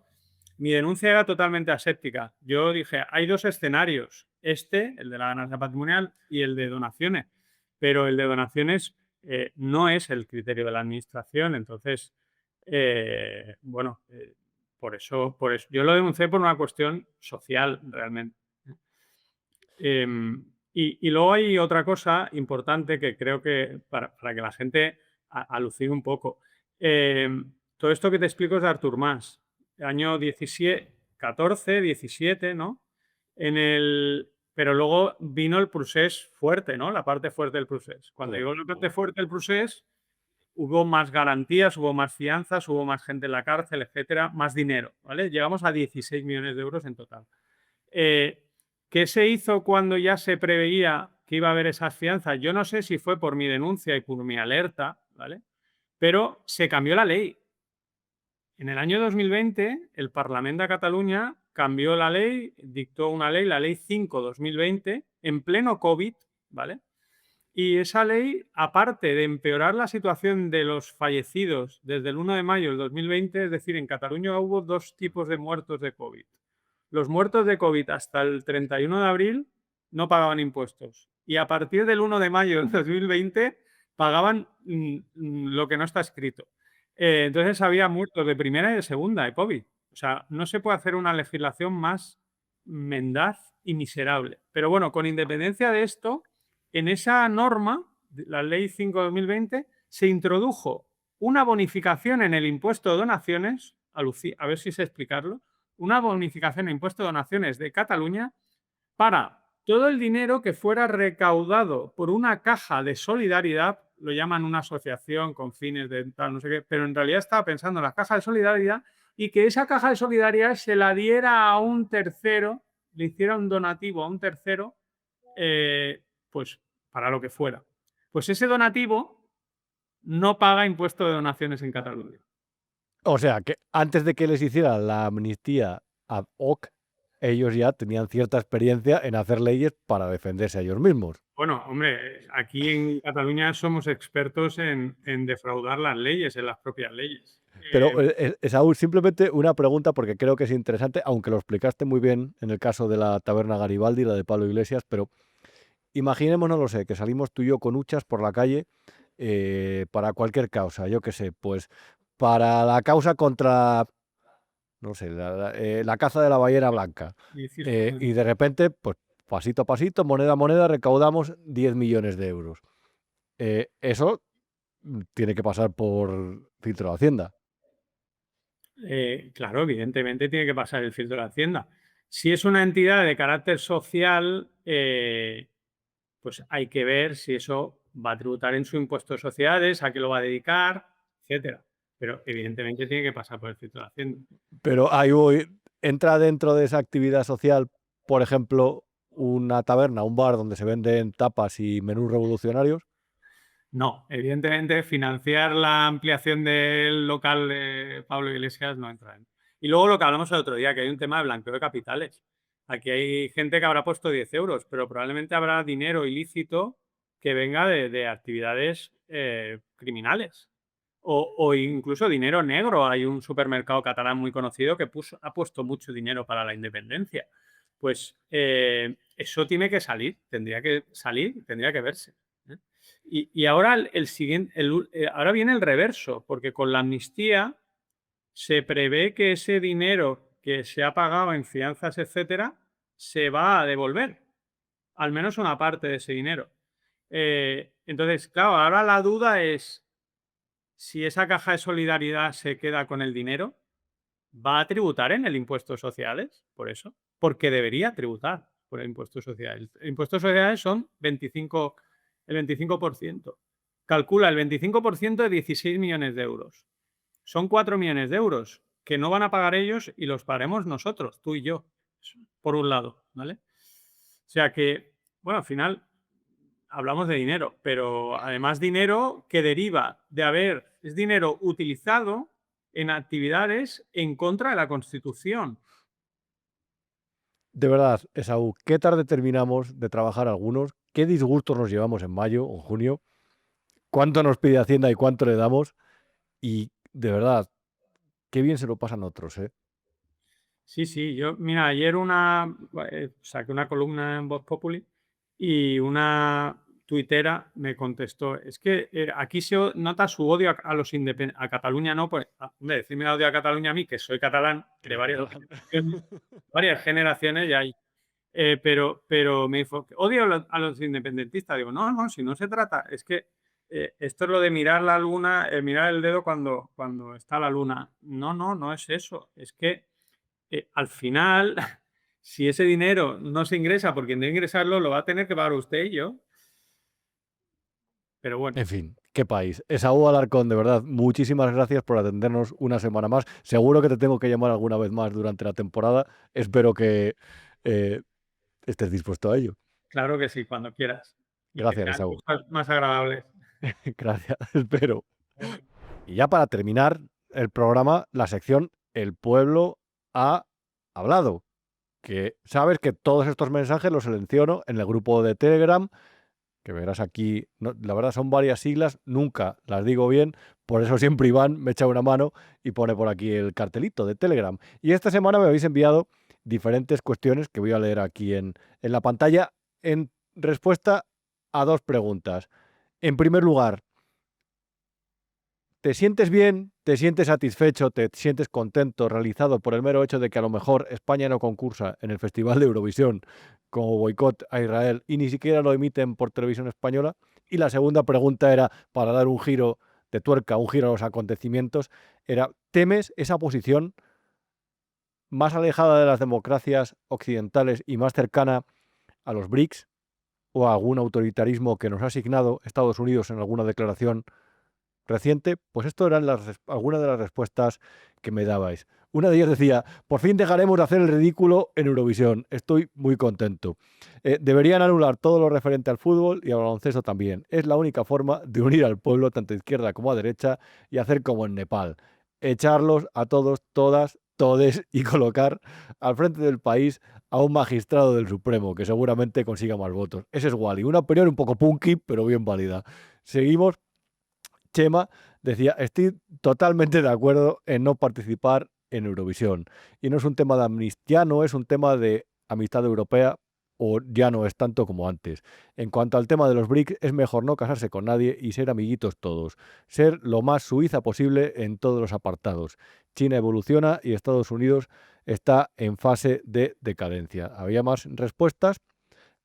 Mi denuncia era totalmente aséptica. Yo dije, hay dos escenarios. El de la ganancia patrimonial y el de donaciones. Pero el de donaciones no es el criterio de la administración. Entonces, por eso yo lo denuncié por una cuestión social realmente. Y luego hay otra cosa importante que creo que para que la gente alucine un poco. Todo esto que te explico es de Artur Mas, año 14, 17, ¿no? Pero luego vino el procés fuerte, ¿no? La parte fuerte del procés. Cuando digo la parte fuerte del procés, hubo más garantías, hubo más fianzas, hubo más gente en la cárcel, etcétera, más dinero, ¿vale? Llegamos a 16 millones de euros en total. ¿Qué se hizo cuando ya se preveía que iba a haber esas fianzas? Yo no sé si fue por mi denuncia y por mi alerta, ¿vale? Pero se cambió la ley. En el año 2020, el Parlamento de Cataluña cambió la ley, dictó una ley, la Ley 5/2020, en pleno COVID, ¿vale? Y esa ley, aparte de empeorar la situación de los fallecidos desde el 1 de mayo del 2020, es decir, en Cataluña hubo 2 tipos de muertos de COVID. Los muertos de COVID hasta el 31 de abril no pagaban impuestos. Y a partir del 1 de mayo del 2020 pagaban lo que no está escrito. Entonces había muertos de primera y de segunda de COVID. O sea, no se puede hacer una legislación más mendaz y miserable. Pero bueno, con independencia de esto, en esa norma, la Ley 5/2020, se introdujo una bonificación en el impuesto de donaciones, a ver si sé explicarlo, una bonificación en impuesto de donaciones de Cataluña para todo el dinero que fuera recaudado por una caja de solidaridad, lo llaman una asociación con fines de tal, no sé qué, pero en realidad estaba pensando en la caja de solidaridad y que esa caja de solidaridad se la diera a un tercero, le hiciera un donativo a un tercero, pues para lo que fuera. Pues ese donativo no paga impuesto de donaciones en Cataluña. O sea, que antes de que les hiciera la amnistía ad hoc, ellos ya tenían cierta experiencia en hacer leyes para defenderse a ellos mismos. Bueno, hombre, aquí en Cataluña somos expertos en defraudar las leyes, en las propias leyes. Pero, Esaú, simplemente una pregunta porque creo que es interesante, aunque lo explicaste muy bien en el caso de la taberna Garibaldi, la de Pablo Iglesias, pero imaginemos, no lo sé, que salimos tú y yo con huchas por la calle para cualquier causa, yo qué sé, pues para la causa contra, no sé, la caza de la ballena blanca. Y de repente, pues pasito a pasito, moneda a moneda, recaudamos 10 millones de euros. Eso tiene que pasar por filtro de Hacienda. Claro, evidentemente tiene que pasar el filtro de Hacienda. Si es una entidad de carácter social, pues hay que ver si eso va a tributar en su impuesto de sociedades, a qué lo va a dedicar, etcétera. Pero evidentemente tiene que pasar por el filtro de Hacienda. Pero ahí voy, ¿entra dentro de esa actividad social, por ejemplo, una taberna, un bar donde se venden tapas y menús revolucionarios? No, evidentemente financiar la ampliación del local de Pablo Iglesias no entra en. Y luego lo que hablamos el otro día, que hay un tema de blanqueo de capitales. Aquí hay gente que habrá puesto 10 euros, pero probablemente habrá dinero ilícito que venga de actividades criminales. O incluso dinero negro. Hay un supermercado catalán muy conocido que ha puesto mucho dinero para la independencia. Pues eso tiene que salir, tendría que verse. Y ahora ahora viene el reverso, porque con la amnistía se prevé que ese dinero que se ha pagado en fianzas, etcétera, se va a devolver, al menos una parte de ese dinero. Entonces, claro, ahora la duda es si esa caja de solidaridad se queda con el dinero, ¿va a tributar en el impuesto de sociales por eso? Porque debería tributar por el impuesto de sociedades. El impuesto de sociedades son el 25%. Calcula el 25% de 16 millones de euros. Son 4 millones de euros que no van a pagar ellos y los pagaremos nosotros, tú y yo, por un lado, ¿vale? O sea que, bueno, al final hablamos de dinero, pero además dinero que deriva es dinero utilizado en actividades en contra de la Constitución. De verdad, Esaú, qué tarde terminamos de trabajar algunos, qué disgustos nos llevamos en mayo o en junio, cuánto nos pide Hacienda y cuánto le damos, y de verdad, qué bien se lo pasan otros, ¿eh? Sí, mira, ayer saqué una columna en Voz Populi y una tuitera me contestó, es que aquí se nota su odio a los independientes, a Cataluña no, pues, decirme odio a Cataluña a mí, que soy catalán, de varias generaciones ya hay, pero me dijo, odio a los independentistas, digo, no, si no se trata, es que esto es lo de mirar la luna, mirar el dedo cuando está la luna, no es eso, es que al final, si ese dinero no se ingresa porque no ingresarlo, lo va a tener que pagar usted y yo. Pero bueno, En fin, qué país. Esaú Alarcón, de verdad, muchísimas gracias por atendernos una semana más. Seguro que te tengo que llamar alguna vez más durante la temporada. Espero que eh, estés dispuesto a ello. claro que sí, cuando quieras. Y que Gracias, sean Esaú. cosas más agradables. Gracias, espero. Y ya para terminar el programa, la sección El pueblo ha hablado. Que sabes que todos estos mensajes los selecciono en el grupo de Telegram, que verás aquí, la verdad son varias siglas, nunca las digo bien, por eso siempre Iván me echa una mano y pone por aquí el cartelito de Telegram. Y esta semana me habéis enviado diferentes cuestiones que voy a leer aquí en la pantalla en respuesta a dos preguntas. En primer lugar, ¿te sientes bien? ¿Te sientes satisfecho? ¿Te sientes contento, realizado por el mero hecho de que a lo mejor España no concursa en el Festival de Eurovisión como boicot a Israel y ni siquiera lo emiten por televisión española? Y la segunda pregunta era, para dar un giro de tuerca, un giro a los acontecimientos, era, ¿temes esa posición más alejada de las democracias occidentales y más cercana a los BRICS o a algún autoritarismo que nos ha asignado Estados Unidos en alguna declaración reciente? Pues esto eran algunas de las respuestas que me dabais. Una de ellas decía, por fin dejaremos de hacer el ridículo en Eurovisión, estoy muy contento. Deberían anular todo lo referente al fútbol y al baloncesto también. Es la única forma de unir al pueblo, tanto a izquierda como a derecha, y hacer como en Nepal. Echarlos a todos, todas, todes y colocar al frente del país a un magistrado del Supremo, que seguramente consiga más votos. Ese es Wally, una opinión un poco punky, pero bien válida. Seguimos. Chema decía, estoy totalmente de acuerdo en no participar en Eurovisión. Y no es un tema de amnistía, no es un tema de amistad europea, o ya no es tanto como antes. En cuanto al tema de los BRICS, es mejor no casarse con nadie y ser amiguitos todos. Ser lo más Suiza posible en todos los apartados. China evoluciona y Estados Unidos está en fase de decadencia. Había más respuestas,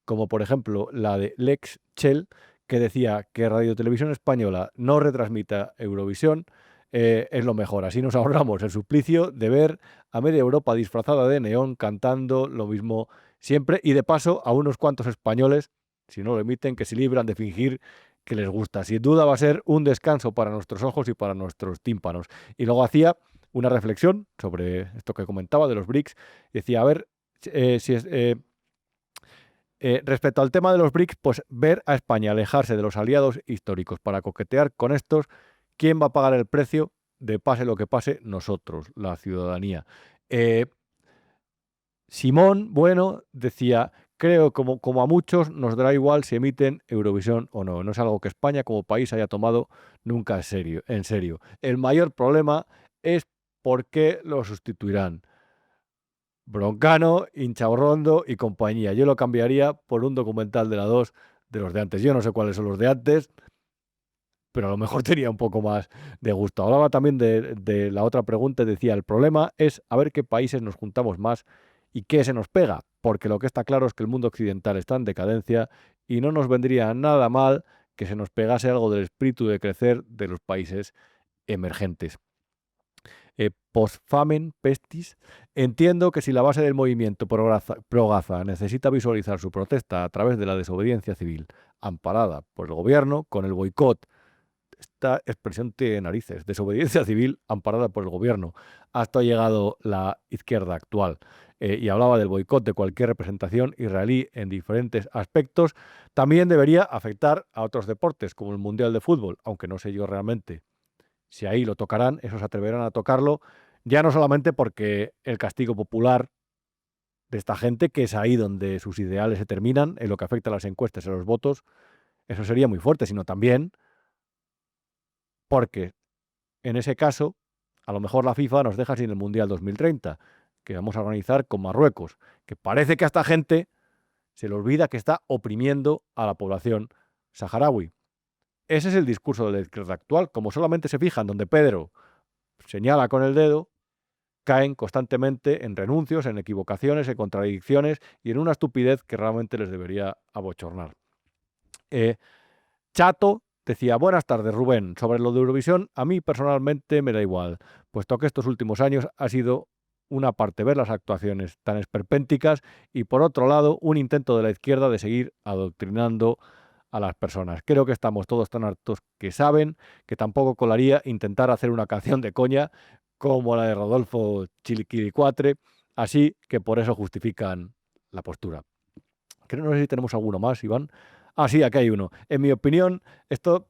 como por ejemplo la de Lex Chell, que decía que Radio Televisión Española no retransmita Eurovisión, es lo mejor. Así nos ahorramos el suplicio de ver a media Europa disfrazada de neón cantando lo mismo siempre, y de paso a unos cuantos españoles, si no lo emiten, que se libran de fingir que les gusta. Sin duda va a ser un descanso para nuestros ojos y para nuestros tímpanos. Y luego hacía una reflexión sobre esto que comentaba de los BRICS. Decía, a ver, si es... respecto al tema de los BRICS, pues ver a España alejarse de los aliados históricos para coquetear con estos, ¿quién va a pagar el precio de pase lo que pase? Nosotros, la ciudadanía. Simón, bueno, decía, creo como a muchos nos dará igual si emiten Eurovisión o no. No es algo que España como país haya tomado nunca en serio. El mayor problema es por qué lo sustituirán. Broncano, Inchaurrondo y compañía. Yo lo cambiaría por un documental de la 2 de los de antes. Yo no sé cuáles son los de antes, pero a lo mejor tenía un poco más de gusto. Hablaba también de la otra pregunta y decía, el problema es a ver qué países nos juntamos más y qué se nos pega, porque lo que está claro es que el mundo occidental está en decadencia y no nos vendría nada mal que se nos pegase algo del espíritu de crecer de los países emergentes. Post-Famen Pestis, entiendo que si la base del movimiento pro Gaza necesita visualizar su protesta a través de la desobediencia civil amparada por el gobierno con el boicot, esta expresión tiene narices, desobediencia civil amparada por el gobierno, hasta ha llegado la izquierda actual. Y hablaba del boicot de cualquier representación israelí en diferentes aspectos, también debería afectar a otros deportes como el Mundial de Fútbol, aunque no sé yo realmente si ahí lo tocarán, esos se atreverán a tocarlo, ya no solamente porque el castigo popular de esta gente, que es ahí donde sus ideales se terminan, en lo que afecta a las encuestas y a los votos, eso sería muy fuerte, sino también porque en ese caso, a lo mejor la FIFA nos deja sin el Mundial 2030, que vamos a organizar con Marruecos, que parece que a esta gente se le olvida que está oprimiendo a la población saharaui. Ese es el discurso de la izquierda actual. Como solamente se fijan donde Pedro señala con el dedo, caen constantemente en renuncios, en equivocaciones, en contradicciones y en una estupidez que realmente les debería abochornar. Chato decía, buenas tardes Rubén, sobre lo de Eurovisión a mí personalmente me da igual, puesto que estos últimos años ha sido una parte ver las actuaciones tan esperpénticas y por otro lado un intento de la izquierda de seguir adoctrinando a las personas. Creo que estamos todos tan hartos que saben que tampoco colaría intentar hacer una canción de coña como la de Rodolfo Chiliquilicuatre, así que por eso justifican la postura. No sé si tenemos alguno más, Iván. Ah, sí, aquí hay uno. En mi opinión, esto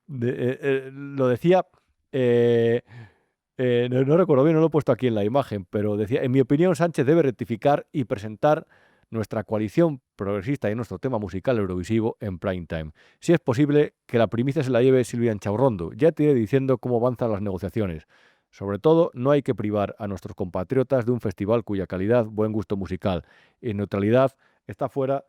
lo decía, no recuerdo bien, no lo he puesto aquí en la imagen, pero decía, en mi opinión, Sánchez debe rectificar y presentar nuestra coalición progresista y nuestro tema musical eurovisivo en prime time. Si es posible, que la primicia se la lleve Silvia Enchaurrondo. Ya te iré diciendo cómo avanzan las negociaciones. Sobre todo, no hay que privar a nuestros compatriotas de un festival cuya calidad, buen gusto musical y neutralidad está fuera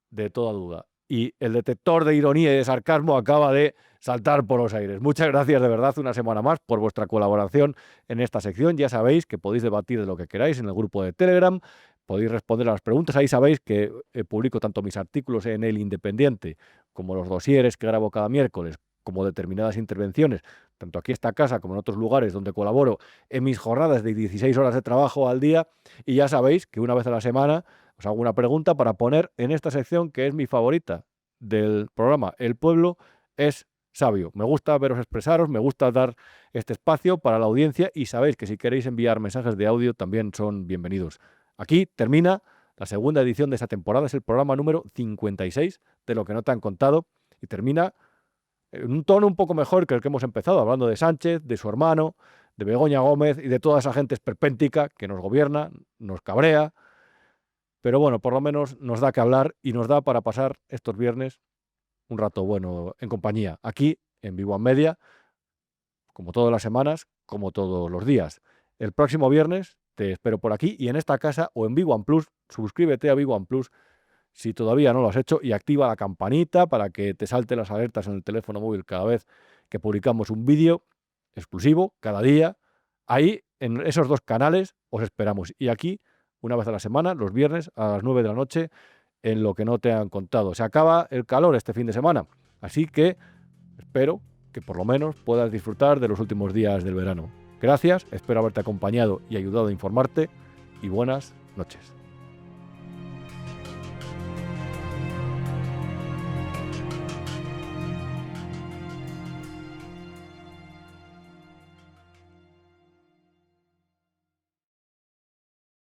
de toda duda. Y el detector de ironía y de sarcasmo acaba de saltar por los aires. Muchas gracias de verdad una semana más por vuestra colaboración en esta sección. Ya sabéis que podéis debatir de lo que queráis en el grupo de Telegram, podéis responder a las preguntas. Ahí sabéis que publico tanto mis artículos en El Independiente como los dosieres que grabo cada miércoles, como determinadas intervenciones, tanto aquí en esta casa como en otros lugares donde colaboro en mis jornadas de 16 horas de trabajo al día. Y ya sabéis que una vez a la semana os hago una pregunta para poner en esta sección que es mi favorita del programa. El pueblo es sabio. Me gusta veros expresaros, me gusta dar este espacio para la audiencia y sabéis que si queréis enviar mensajes de audio también son bienvenidos. Aquí termina la segunda edición de esta temporada, es el programa número 56 de Lo que no te han contado y termina en un tono un poco mejor que el que hemos empezado, hablando de Sánchez, de su hermano, de Begoña Gómez y de toda esa gente esperpéntica que nos gobierna, nos cabrea. Pero bueno, por lo menos nos da que hablar y nos da para pasar estos viernes un rato bueno en compañía, aquí en Big One Media, como todas las semanas, como todos los días. El próximo viernes te espero por aquí y en esta casa o en Big One Plus. Suscríbete a Big One Plus si todavía no lo has hecho y activa la campanita para que te salten las alertas en el teléfono móvil cada vez que publicamos un vídeo exclusivo, cada día. Ahí, en esos dos canales, os esperamos. Y aquí, una vez a la semana, los viernes a las 9 de la noche, en Lo que no te han contado. Se acaba el calor este fin de semana, así que espero que por lo menos puedas disfrutar de los últimos días del verano. Gracias, espero haberte acompañado y ayudado a informarte y buenas noches.